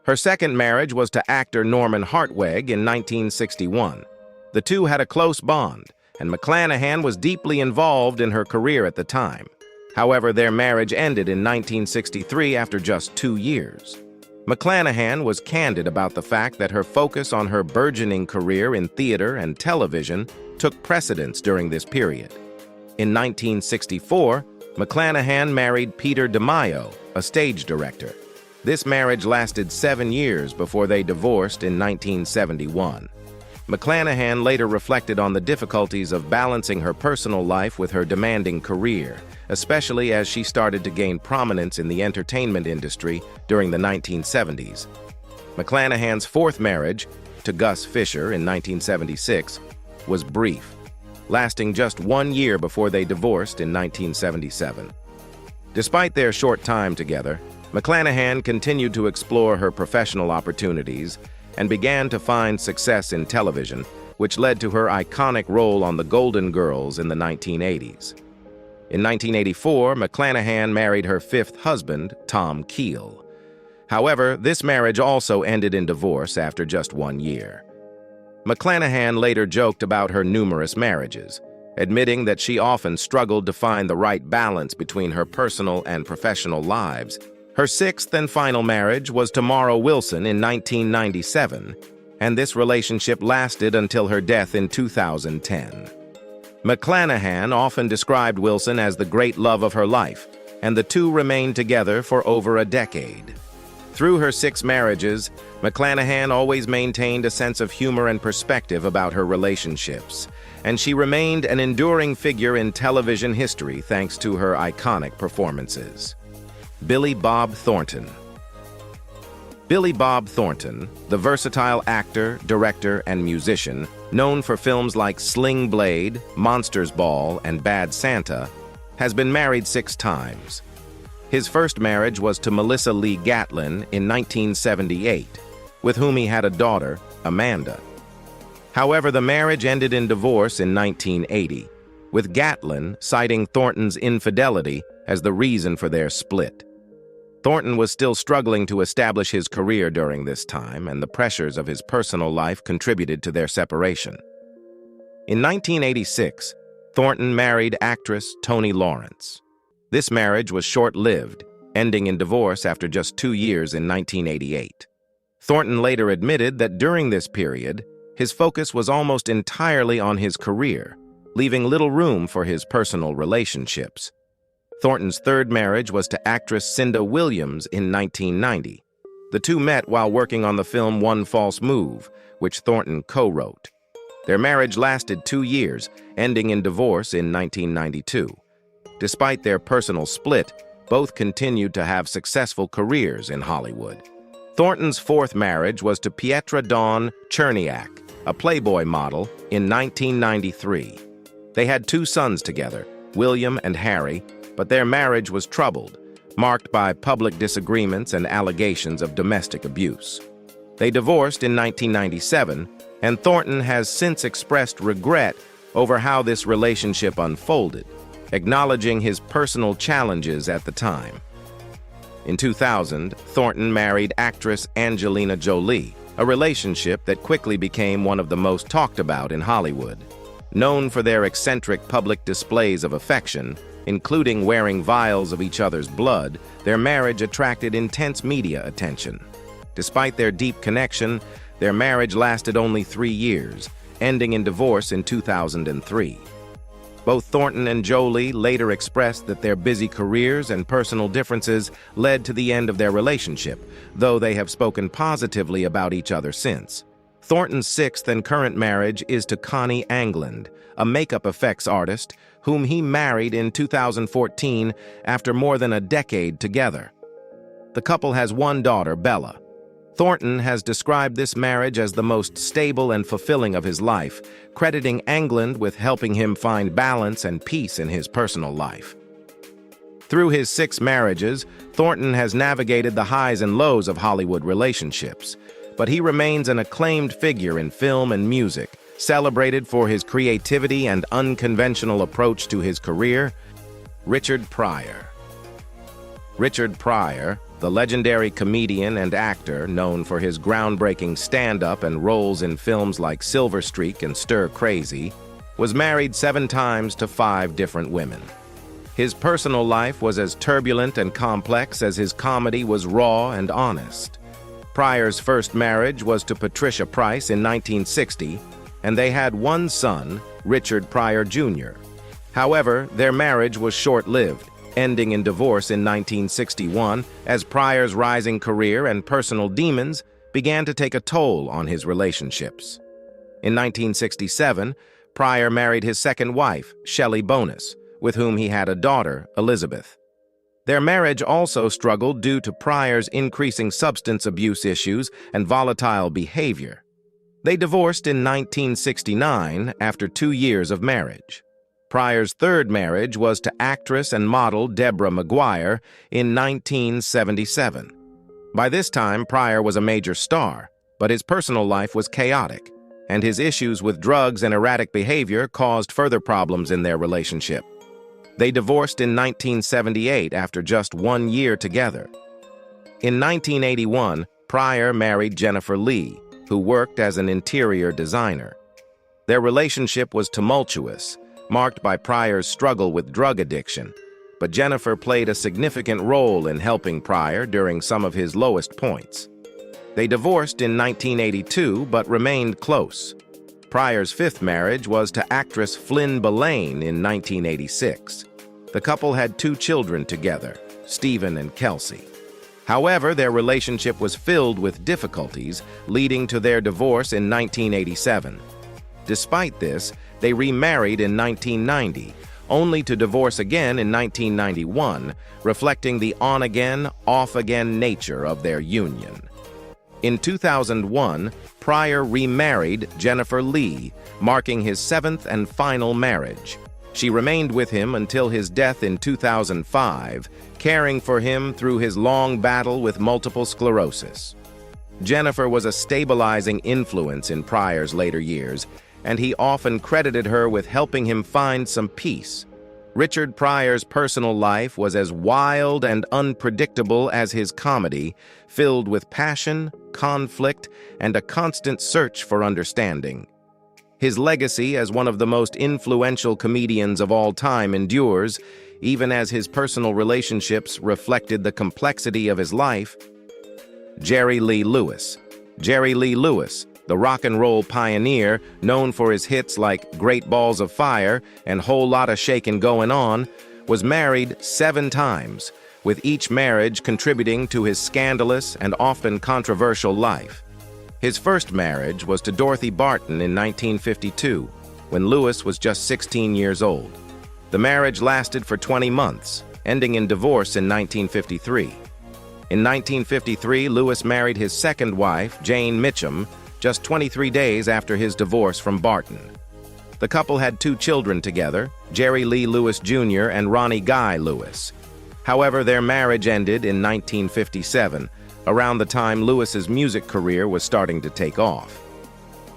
Her second marriage was to actor Norman Hartwig in 1961. The two had a close bond, and McClanahan was deeply involved in her career at the time. However, their marriage ended in 1963 after just 2 years. McClanahan was candid about the fact that her focus on her burgeoning career in theater and television took precedence during this period. In 1964, McClanahan married Peter DeMaio, a stage director. This marriage lasted 7 years before they divorced in 1971. McClanahan later reflected on the difficulties of balancing her personal life with her demanding career, especially as she started to gain prominence in the entertainment industry during the 1970s. McClanahan's fourth marriage, to Gus Fisher in 1976, was brief, lasting just 1 year before they divorced in 1977. Despite their short time together, McClanahan continued to explore her professional opportunities and began to find success in television, which led to her iconic role on The Golden Girls in the 1980s. In 1984, McClanahan married her fifth husband, Tom Keel. However, this marriage also ended in divorce after just 1 year. McClanahan later joked about her numerous marriages, admitting that she often struggled to find the right balance between her personal and professional lives. Her sixth and final marriage was to Mara Wilson in 1997, and this relationship lasted until her death in 2010. McClanahan often described Wilson as the great love of her life, and the two remained together for over a decade. Through her 6 marriages, McClanahan always maintained a sense of humor and perspective about her relationships, and she remained an enduring figure in television history thanks to her iconic performances. Billy Bob Thornton. Billy Bob Thornton, the versatile actor, director, and musician, known for films like Sling Blade, Monsters Ball, and Bad Santa, has been married 6 times. His first marriage was to Melissa Lee Gatlin in 1978, with whom he had a daughter, Amanda. However, the marriage ended in divorce in 1980, with Gatlin citing Thornton's infidelity as the reason for their split. Thornton was still struggling to establish his career during this time, and the pressures of his personal life contributed to their separation. In 1986, Thornton married actress Toni Lawrence. This marriage was short-lived, ending in divorce after just 2 years in 1988. Thornton later admitted that during this period, his focus was almost entirely on his career, leaving little room for his personal relationships. Thornton's third marriage was to actress Cinda Williams in 1990. The two met while working on the film One False Move, which Thornton co-wrote. Their marriage lasted 2 years, ending in divorce in 1992. Despite their personal split, both continued to have successful careers in Hollywood. Thornton's fourth marriage was to Pietra Dawn Cherniak, a Playboy model, in 1993. They had 2 sons together, William and Harry, but their marriage was troubled, marked by public disagreements and allegations of domestic abuse. They divorced in 1997, and Thornton has since expressed regret over how this relationship unfolded, acknowledging his personal challenges at the time. In 2000, Thornton married actress Angelina Jolie, a relationship that quickly became one of the most talked about in Hollywood. Known for their eccentric public displays of affection, including wearing vials of each other's blood, their marriage attracted intense media attention. Despite their deep connection, their marriage lasted only 3 years, ending in divorce in 2003. Both Thornton and Jolie later expressed that their busy careers and personal differences led to the end of their relationship, though they have spoken positively about each other since. Thornton's 6th and current marriage is to Connie Angland, a makeup effects artist whom he married in 2014 after more than a decade together. The couple has 1 daughter, Bella. Thornton has described this marriage as the most stable and fulfilling of his life, crediting Angland with helping him find balance and peace in his personal life. Through his 6 marriages, Thornton has navigated the highs and lows of Hollywood relationships, but he remains an acclaimed figure in film and music, celebrated for his creativity and unconventional approach to his career. Richard Pryor. Richard Pryor, the legendary comedian and actor known for his groundbreaking stand-up and roles in films like Silver Streak and Stir Crazy, was married 7 times to 5 different women. His personal life was as turbulent and complex as his comedy was raw and honest. Pryor's first marriage was to Patricia Price in 1960, and they had 1 son, Richard Pryor Jr. However, their marriage was short-lived, ending in divorce in 1961 as Pryor's rising career and personal demons began to take a toll on his relationships. In 1967, Pryor married his second wife, Shelley Bonus, with whom he had a daughter, Elizabeth. Their marriage also struggled due to Pryor's increasing substance abuse issues and volatile behavior. They divorced in 1969 after 2 years of marriage. Pryor's third marriage was to actress and model Deborah Maguire in 1977. By this time, Pryor was a major star, but his personal life was chaotic, and his issues with drugs and erratic behavior caused further problems in their relationship. They divorced in 1978 after just 1 year together. In 1981, Pryor married Jennifer Lee, who worked as an interior designer. Their relationship was tumultuous, marked by Pryor's struggle with drug addiction, but Jennifer played a significant role in helping Pryor during some of his lowest points. They divorced in 1982 but remained close. Pryor's fifth marriage was to actress Flynn Belaine in 1986. The couple had 2 children together, Stephen and Kelsey. However, their relationship was filled with difficulties, leading to their divorce in 1987. Despite this, they remarried in 1990, only to divorce again in 1991, reflecting the on-again, off-again nature of their union. In 2001, Pryor remarried Jennifer Lee, marking his 7th and final marriage. She remained with him until his death in 2005, caring for him through his long battle with multiple sclerosis. Jennifer was a stabilizing influence in Pryor's later years, and he often credited her with helping him find some peace. Richard Pryor's personal life was as wild and unpredictable as his comedy, filled with passion, conflict, and a constant search for understanding. His legacy as one of the most influential comedians of all time endures, even as his personal relationships reflected the complexity of his life. Jerry Lee Lewis. Jerry Lee Lewis, the rock and roll pioneer, known for his hits like Great Balls of Fire and Whole Lotta Shakin' Goin' On, was married 7 times, with each marriage contributing to his scandalous and often controversial life. His first marriage was to Dorothy Barton in 1952, when Lewis was just 16 years old. The marriage lasted for 20 months, ending in divorce in 1953. In 1953, Lewis married his second wife, Jane Mitchum, just 23 days after his divorce from Barton. The couple had 2 children together, Jerry Lee Lewis Jr. and Ronnie Guy Lewis. However, their marriage ended in 1957, around the time Lewis's music career was starting to take off.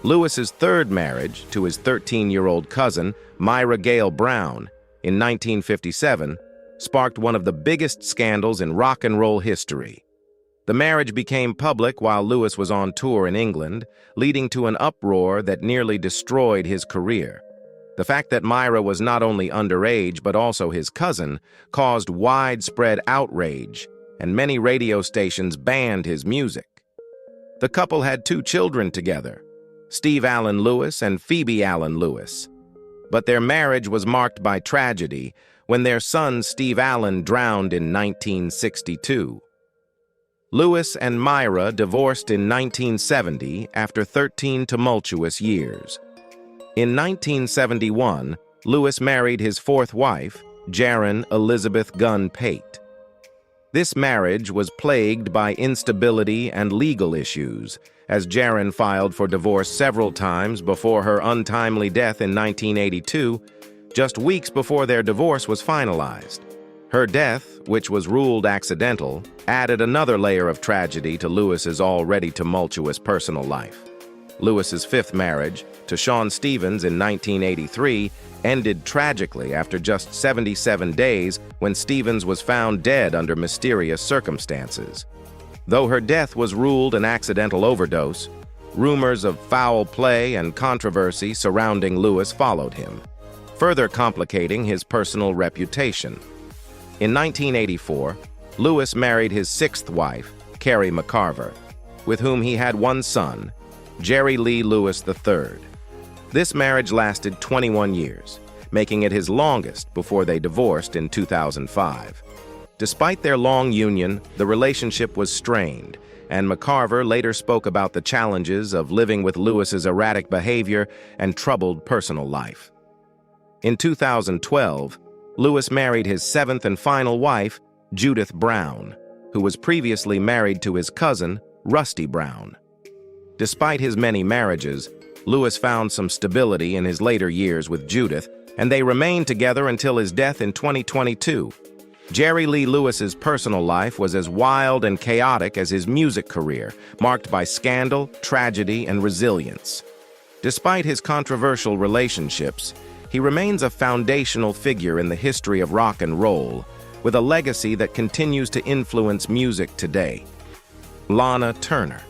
Lewis's third marriage, to his 13-year-old cousin, Myra Gale Brown, in 1957, sparked one of the biggest scandals in rock and roll history. The marriage became public while Lewis was on tour in England, leading to an uproar that nearly destroyed his career. The fact that Myra was not only underage but also his cousin caused widespread outrage, and many radio stations banned his music. The couple had 2 children together, Steve Allen Lewis and Phoebe Allen Lewis. But their marriage was marked by tragedy when their son Steve Allen drowned in 1962. Lewis and Myra divorced in 1970 after 13 tumultuous years. In 1971, Lewis married his 4th wife, Jaron Elizabeth Gunn Pate. This marriage was plagued by instability and legal issues, as Jaron filed for divorce several times before her untimely death in 1982, just weeks before their divorce was finalized. Her death, which was ruled accidental, added another layer of tragedy to Lewis's already tumultuous personal life. Lewis's 5th marriage, to Shawn Stevens in 1983, ended tragically after just 77 days when Stevens was found dead under mysterious circumstances. Though her death was ruled an accidental overdose, rumors of foul play and controversy surrounding Lewis followed him, further complicating his personal reputation. In 1984, Lewis married his 6th wife, Carrie McCarver, with whom he had 1 son, Jerry Lee Lewis III. This marriage lasted 21 years, making it his longest before they divorced in 2005. Despite their long union, the relationship was strained, and McCarver later spoke about the challenges of living with Lewis's erratic behavior and troubled personal life. In 2012, Lewis married his seventh and final wife, Judith Brown, who was previously married to his cousin, Rusty Brown. Despite his many marriages, Lewis found some stability in his later years with Judith, and they remained together until his death in 2022. Jerry Lee Lewis's personal life was as wild and chaotic as his music career, marked by scandal, tragedy, and resilience. Despite his controversial relationships, he remains a foundational figure in the history of rock and roll, with a legacy that continues to influence music today. Lana Turner.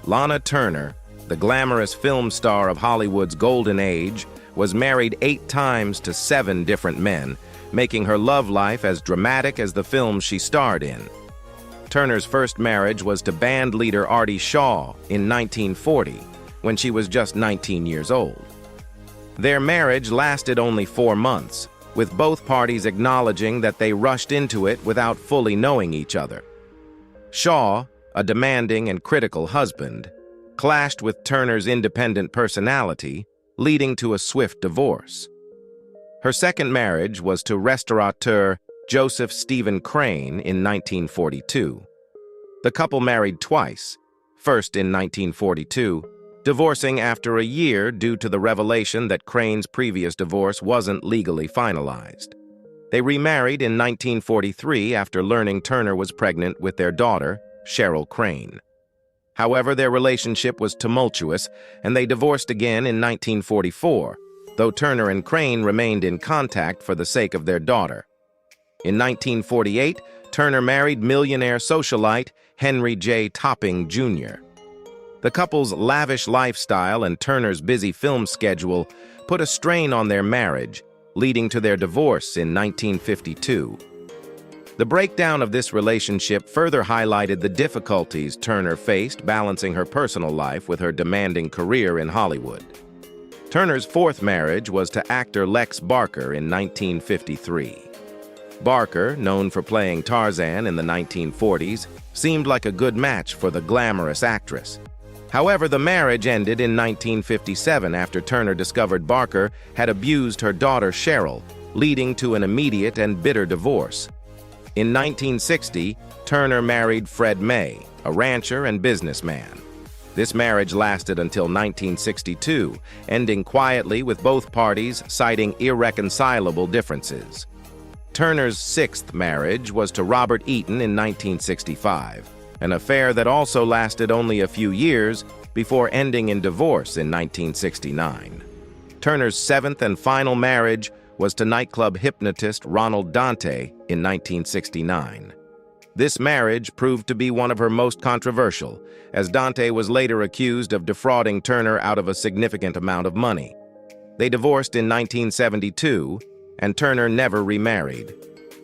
Lana Turner, the glamorous film star of Hollywood's golden age, was married 8 times to 7 different men, making her love life as dramatic as the films she starred in. Turner's first marriage was to band leader Artie Shaw in 1940, when she was just 19 years old. Their marriage lasted only 4 months, with both parties acknowledging that they rushed into it without fully knowing each other. Shaw, a demanding and critical husband, clashed with Turner's independent personality, leading to a swift divorce. Her second marriage was to restaurateur Joseph Stephen Crane in 1942. The couple married twice, first in 1942, divorcing after a year due to the revelation that Crane's previous divorce wasn't legally finalized. They remarried in 1943 after learning Turner was pregnant with their daughter, Cheryl Crane. However, their relationship was tumultuous, and they divorced again in 1944, though Turner and Crane remained in contact for the sake of their daughter. In 1948, Turner married millionaire socialite Henry J. Topping, Jr. The couple's lavish lifestyle and Turner's busy film schedule put a strain on their marriage, leading to their divorce in 1952. The breakdown of this relationship further highlighted the difficulties Turner faced balancing her personal life with her demanding career in Hollywood. Turner's fourth marriage was to actor Lex Barker in 1953. Barker, known for playing Tarzan in the 1940s, seemed like a good match for the glamorous actress. However, the marriage ended in 1957 after Turner discovered Barker had abused her daughter Cheryl, leading to an immediate and bitter divorce. In 1960, Turner married Fred May, a rancher and businessman. This marriage lasted until 1962, ending quietly with both parties citing irreconcilable differences. Turner's sixth marriage was to Robert Eaton in 1965, an affair that also lasted only a few years before ending in divorce in 1969. Turner's seventh and final marriage was to nightclub hypnotist Ronald Dante in 1969. This marriage proved to be one of her most controversial, as Dante was later accused of defrauding Turner out of a significant amount of money. They divorced in 1972, and Turner never remarried.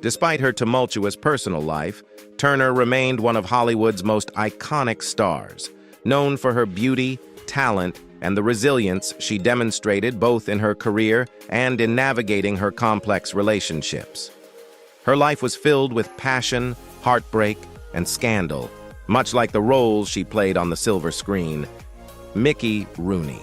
Despite her tumultuous personal life, Turner remained one of Hollywood's most iconic stars, known for her beauty, talent, and the resilience she demonstrated both in her career and in navigating her complex relationships. Her life was filled with passion, heartbreak, and scandal, much like the roles she played on the silver screen. Mickey Rooney.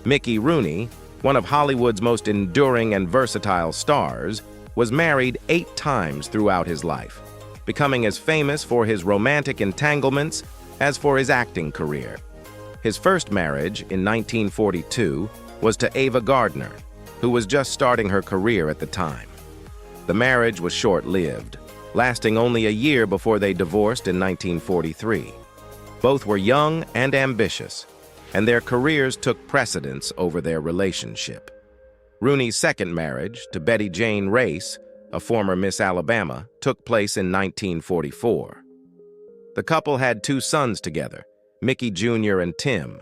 Mickey Rooney, one of Hollywood's most enduring and versatile stars, was married 8 times throughout his life, becoming as famous for his romantic entanglements as for his acting career. His first marriage, in 1942, was to Ava Gardner, who was just starting her career at the time. The marriage was short-lived, lasting only a year before they divorced in 1943. Both were young and ambitious, and their careers took precedence over their relationship. Rooney's second marriage, to Betty Jane Race, a former Miss Alabama, took place in 1944. The couple had 2 sons together, Mickey Jr. and Tim,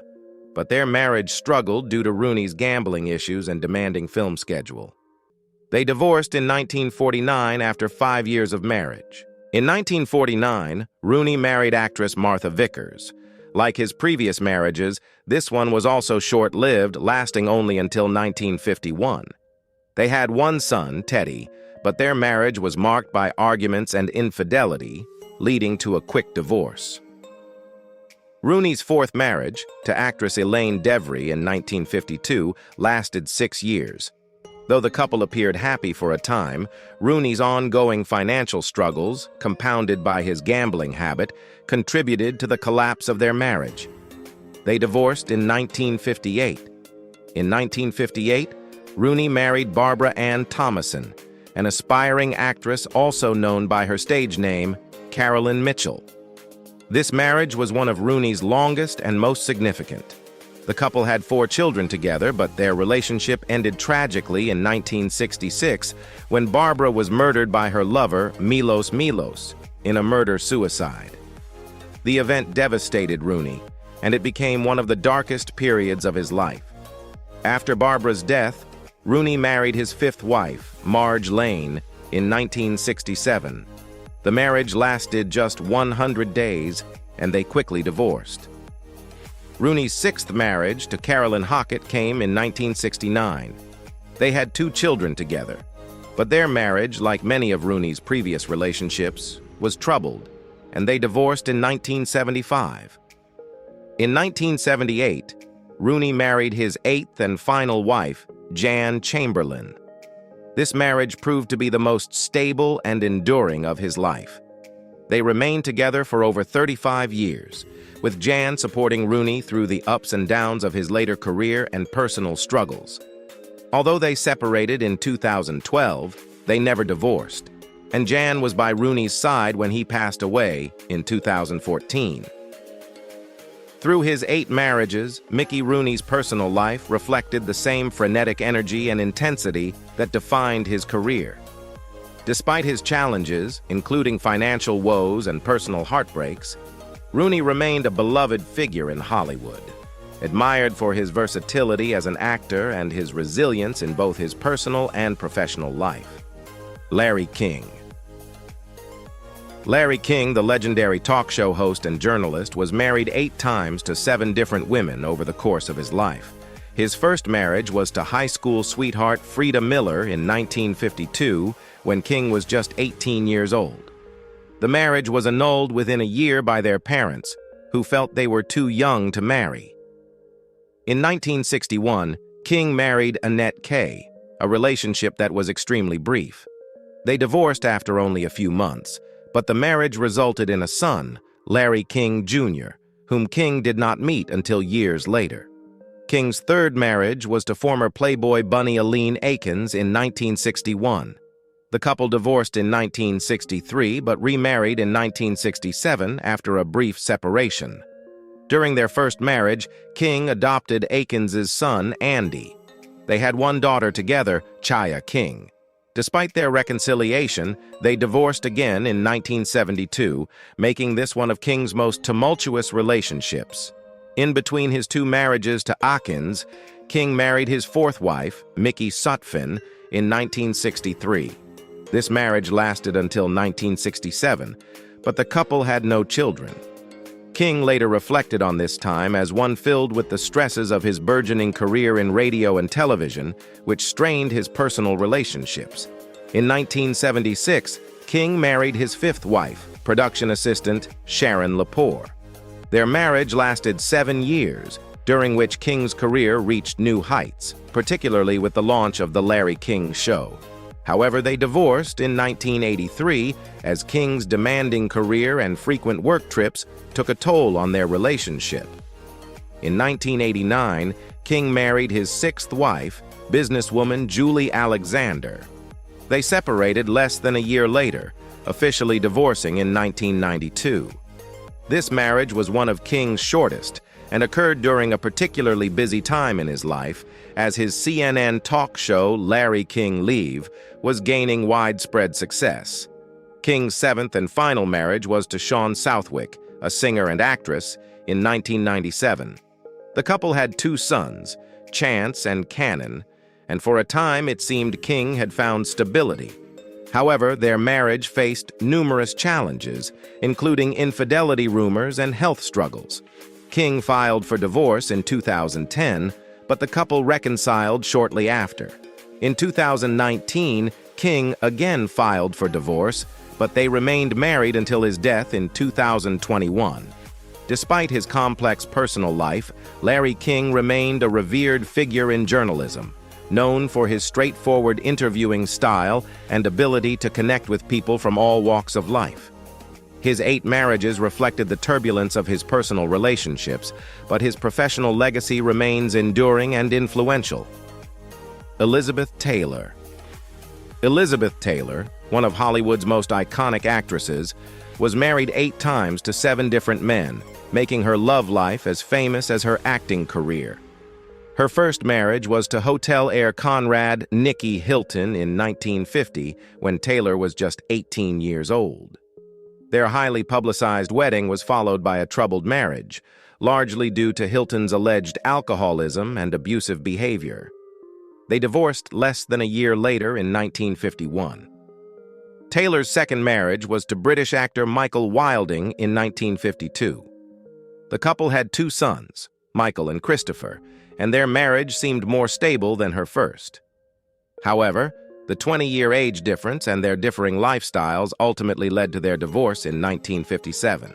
but their marriage struggled due to Rooney's gambling issues and demanding film schedule. They divorced in 1949 after 5 years of marriage. In 1949, Rooney married actress Martha Vickers, Like his previous marriages, this one was also short-lived, lasting only until 1951. They had one son, Teddy, but their marriage was marked by arguments and infidelity, leading to a quick divorce. Rooney's fourth marriage, to actress Elaine Devery in 1952, lasted 6 years. Though the couple appeared happy for a time, Rooney's ongoing financial struggles, compounded by his gambling habit, contributed to the collapse of their marriage. They divorced in 1958. In 1958, Rooney married Barbara Ann Thomason, an aspiring actress also known by her stage name, Carolyn Mitchell. This marriage was one of Rooney's longest and most significant. The couple had 4 children together, but their relationship ended tragically in 1966 when Barbara was murdered by her lover, Milos, in a murder-suicide. The event devastated Rooney, and it became one of the darkest periods of his life. After Barbara's death, Rooney married his 5th wife, Marge Lane, in 1967. The marriage lasted just 100 days, and they quickly divorced. Rooney's 6th marriage to Carolyn Hockett came in 1969. They had 2 children together, but their marriage, like many of Rooney's previous relationships, was troubled, and they divorced in 1975. In 1978, Rooney married his 8th and final wife, Jan Chamberlain. This marriage proved to be the most stable and enduring of his life. They remained together for over 35 years, with Jan supporting Rooney through the ups and downs of his later career and personal struggles. Although they separated in 2012, they never divorced, and Jan was by Rooney's side when he passed away in 2014. Through his 8 marriages, Mickey Rooney's personal life reflected the same frenetic energy and intensity that defined his career. Despite his challenges, including financial woes and personal heartbreaks, Rooney remained a beloved figure in Hollywood, admired for his versatility as an actor and his resilience in both his personal and professional life. Larry King. Larry King, the legendary talk show host and journalist, was married 8 times to 7 different women over the course of his life. His first marriage was to high school sweetheart Frida Miller in 1952, when King was just 18 years old. The marriage was annulled within a year by their parents, who felt they were too young to marry. In 1961, King married Annette Kay, a relationship that was extremely brief. They divorced after only a few months, but the marriage resulted in a son, Larry King Jr., whom King did not meet until years later. King's third marriage was to former Playboy bunny Aline Akins in 1961. The couple divorced in 1963 but remarried in 1967 after a brief separation. During their first marriage, King adopted Akins's son, Andy. They had one daughter together, Chaya King. Despite their reconciliation, they divorced again in 1972, making this one of King's most tumultuous relationships. In between his 2 marriages to Akins, King married his 4th wife, Mickey Sutphin, in 1963. This marriage lasted until 1967, but the couple had no children. King later reflected on this time as one filled with the stresses of his burgeoning career in radio and television, which strained his personal relationships. In 1976, King married his 5th wife, production assistant Sharon Lepore. Their marriage lasted 7 years, during which King's career reached new heights, particularly with the launch of The Larry King Show. However, they divorced in 1983 as King's demanding career and frequent work trips took a toll on their relationship. In 1989, King married his 6th wife, businesswoman Julie Alexander. They separated less than a year later, officially divorcing in 1992. This marriage was one of King's shortest and occurred during a particularly busy time in his life, as his CNN talk show, Larry King Live, was gaining widespread success. King's 7th and final marriage was to Shawn Southwick, a singer and actress, in 1997. The couple had 2 sons, Chance and Cannon, and for a time it seemed King had found stability. However, their marriage faced numerous challenges, including infidelity rumors and health struggles. King filed for divorce in 2010, but the couple reconciled shortly after. In 2019, King again filed for divorce, but they remained married until his death in 2021. Despite his complex personal life, Larry King remained a revered figure in journalism, known for his straightforward interviewing style and ability to connect with people from all walks of life. His 8 marriages reflected the turbulence of his personal relationships, but his professional legacy remains enduring and influential. Elizabeth Taylor. Elizabeth Taylor, one of Hollywood's most iconic actresses, was married 8 times to 7 different men, making her love life as famous as her acting career. Her first marriage was to hotel heir Conrad Nicky Hilton in 1950, when Taylor was just 18 years old. Their highly publicized wedding was followed by a troubled marriage, largely due to Hilton's alleged alcoholism and abusive behavior. They divorced less than a year later in 1951. Taylor's second marriage was to British actor Michael Wilding in 1952. The couple had 2 sons, Michael and Christopher, and their marriage seemed more stable than her first. However, the 20-year age difference and their differing lifestyles ultimately led to their divorce in 1957.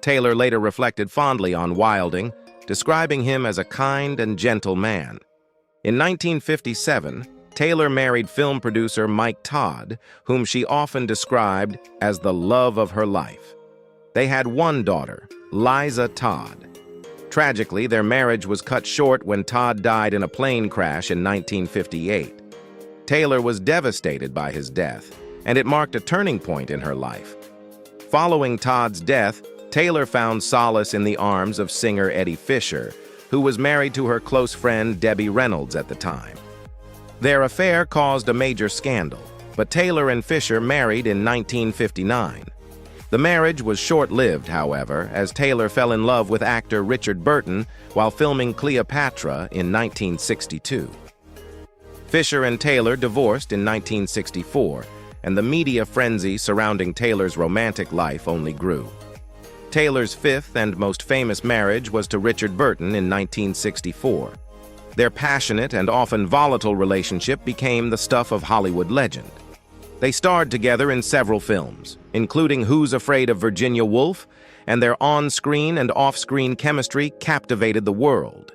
Taylor later reflected fondly on Wilding, describing him as a kind and gentle man. In 1957, Taylor married film producer Mike Todd, whom she often described as the love of her life. They had 1 daughter, Liza Todd. Tragically, their marriage was cut short when Todd died in a plane crash in 1958. Taylor was devastated by his death, and it marked a turning point in her life. Following Todd's death, Taylor found solace in the arms of singer Eddie Fisher, who was married to her close friend Debbie Reynolds at the time. Their affair caused a major scandal, but Taylor and Fisher married in 1959. The marriage was short-lived, however, as Taylor fell in love with actor Richard Burton while filming Cleopatra in 1962. Fisher and Taylor divorced in 1964, and the media frenzy surrounding Taylor's romantic life only grew. Taylor's 5th and most famous marriage was to Richard Burton in 1964. Their passionate and often volatile relationship became the stuff of Hollywood legend. They starred together in several films, including Who's Afraid of Virginia Woolf, and their on-screen and off-screen chemistry captivated the world.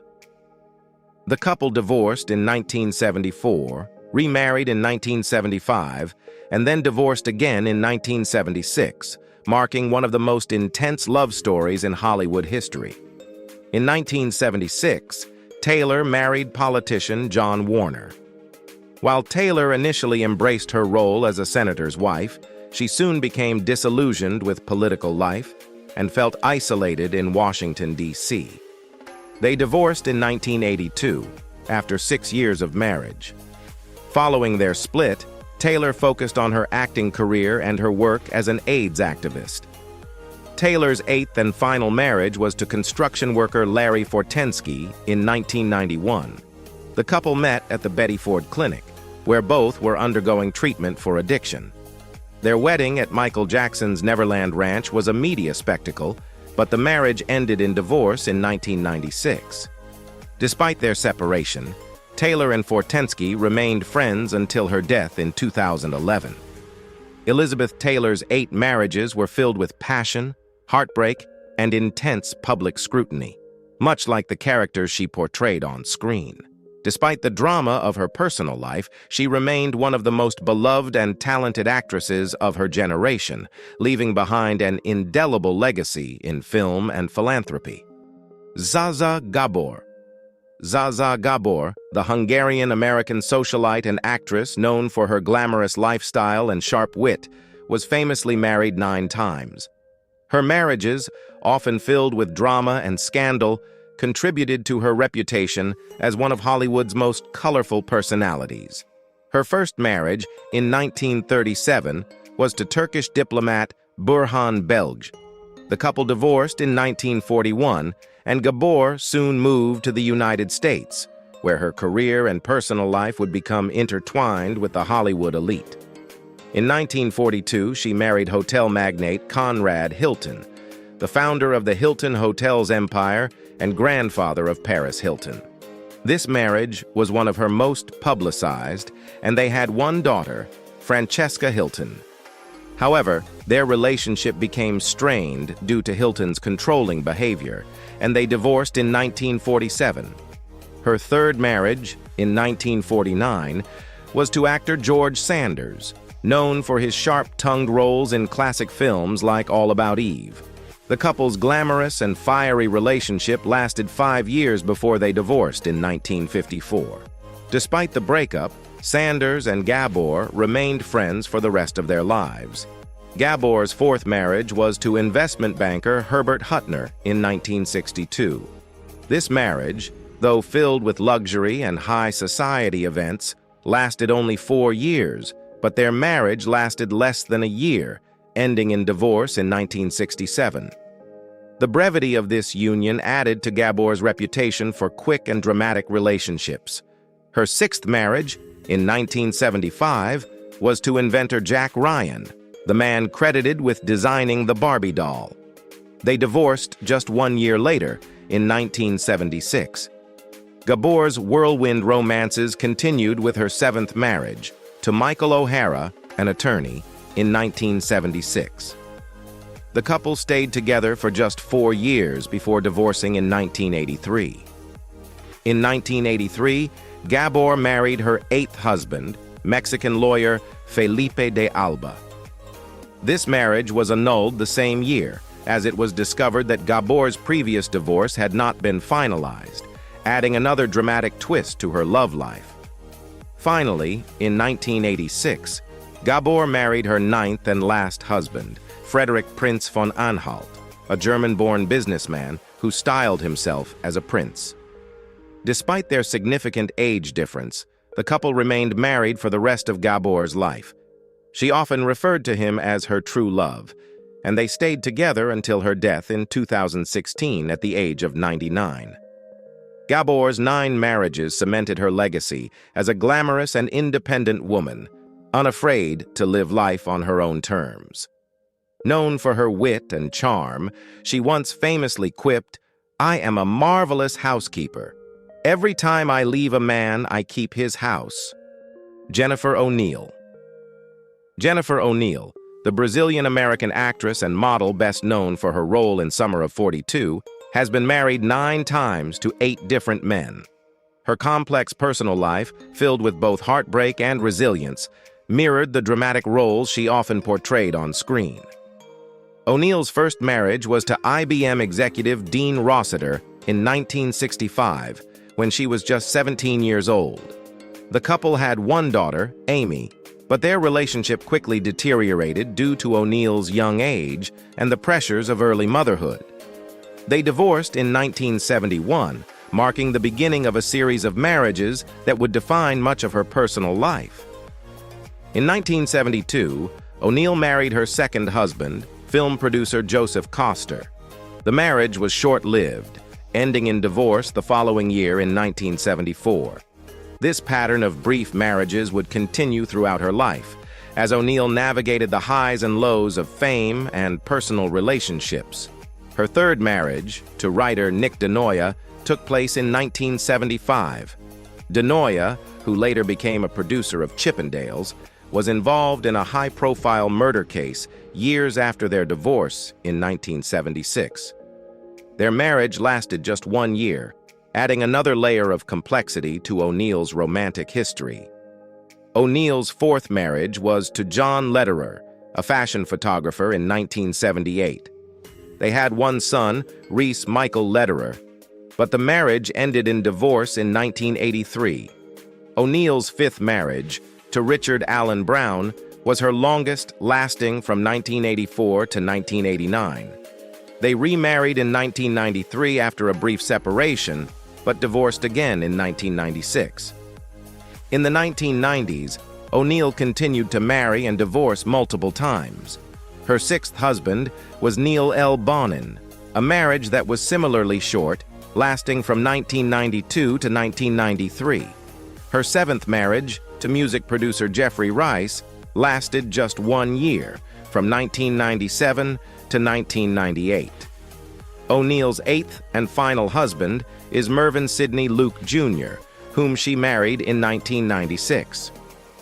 The couple divorced in 1974, remarried in 1975, and then divorced again in 1976, marking one of the most intense love stories in Hollywood history. In 1976, Taylor married politician John Warner. While Taylor initially embraced her role as a senator's wife, she soon became disillusioned with political life and felt isolated in Washington, D.C. They divorced in 1982, after 6 years of marriage. Following their split, Taylor focused on her acting career and her work as an AIDS activist. Taylor's 8th and final marriage was to construction worker Larry Fortensky in 1991. The couple met at the Betty Ford Clinic, where both were undergoing treatment for addiction. Their wedding at Michael Jackson's Neverland Ranch was a media spectacle, but the marriage ended in divorce in 1996. Despite their separation, Taylor and Fortensky remained friends until her death in 2011. Elizabeth Taylor's 8 marriages were filled with passion, heartbreak, and intense public scrutiny, much like the characters she portrayed on screen. Despite the drama of her personal life, she remained one of the most beloved and talented actresses of her generation, leaving behind an indelible legacy in film and philanthropy. Zsa Gabor. Zsa Gabor, the Hungarian-American socialite and actress known for her glamorous lifestyle and sharp wit, was famously married 9 times. Her marriages, often filled with drama and scandal, contributed to her reputation as one of Hollywood's most colorful personalities. Her first marriage, in 1937, was to Turkish diplomat Burhan Belge. The couple divorced in 1941, and Gabor soon moved to the United States, where her career and personal life would become intertwined with the Hollywood elite. In 1942, she married hotel magnate Conrad Hilton, the founder of the Hilton Hotels empire and grandfather of Paris Hilton. This marriage was one of her most publicized, and they had one daughter, Francesca Hilton. However, their relationship became strained due to Hilton's controlling behavior, and they divorced in 1947. Her third marriage, in 1949, was to actor George Sanders, known for his sharp-tongued roles in classic films like All About Eve. The couple's glamorous and fiery relationship lasted 5 years before they divorced in 1954. Despite the breakup, Sanders and Gabor remained friends for the rest of their lives. Gabor's fourth marriage was to investment banker Herbert Huttner in 1962. This marriage, though filled with luxury and high society events, lasted only 4 years, but their marriage lasted less than a year, ending in divorce in 1967. The brevity of this union added to Gabor's reputation for quick and dramatic relationships. Her sixth marriage, in 1975, was to inventor Jack Ryan, the man credited with designing the Barbie doll. They divorced just 1 year later, in 1976. Gabor's whirlwind romances continued with her seventh marriage, to Michael O'Hara, an attorney, in 1976. The couple stayed together for just 4 years before divorcing in 1983. In 1983, Gabor married her eighth husband, Mexican lawyer Felipe de Alba. This marriage was annulled the same year, as it was discovered that Gabor's previous divorce had not been finalized, adding another dramatic twist to her love life. Finally, in 1986, Gabor married her ninth and last husband, Frederick Prince von Anhalt, a German-born businessman who styled himself as a prince. Despite their significant age difference, the couple remained married for the rest of Gabor's life. She often referred to him as her true love, and they stayed together until her death in 2016 at the age of 99. Gabor's 9 marriages cemented her legacy as a glamorous and independent woman, unafraid to live life on her own terms. Known for her wit and charm, she once famously quipped, "I am a marvelous housekeeper. Every time I leave a man, I keep his house." Jennifer O'Neill. Jennifer O'Neill, the Brazilian-American actress and model best known for her role in Summer of 42, has been married 9 times to 8 different men. Her complex personal life, filled with both heartbreak and resilience, mirrored the dramatic roles she often portrayed on screen. O'Neill's first marriage was to IBM executive Dean Rossiter in 1965, when she was just 17 years old. The couple had one daughter, Amy, but their relationship quickly deteriorated due to O'Neill's young age and the pressures of early motherhood. They divorced in 1971, marking the beginning of a series of marriages that would define much of her personal life. In 1972, O'Neill married her second husband, film producer Joseph Coster. The marriage was short-lived, ending in divorce the following year in 1974. This pattern of brief marriages would continue throughout her life, as O'Neill navigated the highs and lows of fame and personal relationships. Her third marriage, to writer Nick DeNoia, took place in 1975. DeNoia, who later became a producer of Chippendales, was involved in a high-profile murder case years after their divorce in 1976. Their marriage lasted just 1 year, adding another layer of complexity to O'Neill's romantic history. O'Neill's fourth marriage was to John Lederer, a fashion photographer, in 1978. They had one son, Reese Michael Lederer, but the marriage ended in divorce in 1983. O'Neill's fifth marriage, to Richard Allen Brown, was her longest, lasting from 1984 to 1989. They remarried in 1993 after a brief separation, but divorced again in 1996. In the 1990s, O'Neill continued to marry and divorce multiple times. Her sixth husband was Neil L. Bonin, a marriage that was similarly short, lasting from 1992 to 1993. Her seventh marriage, to music producer Jeffrey Rice, lasted just 1 year, from 1997 to 1998. O'Neal's eighth and final husband is Mervyn Sidney Luke Jr., whom she married in 1996.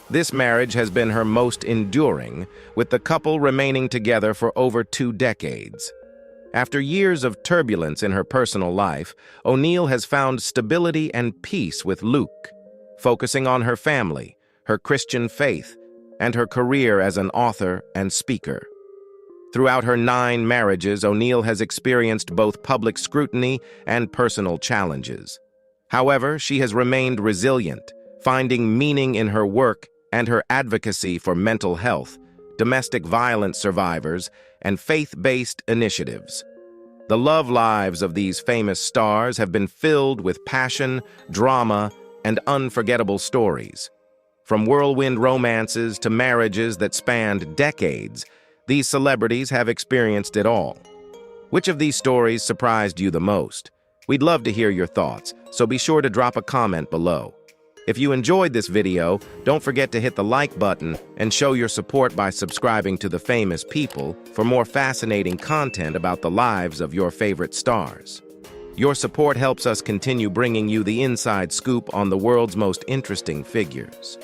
This marriage has been her most enduring, with the couple remaining together for over 2 decades. After years of turbulence in her personal life, O'Neal has found stability and peace with Luke, focusing on her family, her Christian faith, and her career as an author and speaker. Throughout her 9 marriages, O'Neal has experienced both public scrutiny and personal challenges. However, she has remained resilient, finding meaning in her work and her advocacy for mental health, domestic violence survivors, and faith-based initiatives. The love lives of these famous stars have been filled with passion, drama, and unforgettable stories. From whirlwind romances to marriages that spanned decades, these celebrities have experienced it all. Which of these stories surprised you the most? We'd love to hear your thoughts, so be sure to drop a comment below. If you enjoyed this video, don't forget to hit the like button and show your support by subscribing to The Famous People for more fascinating content about the lives of your favorite stars. Your support helps us continue bringing you the inside scoop on the world's most interesting figures.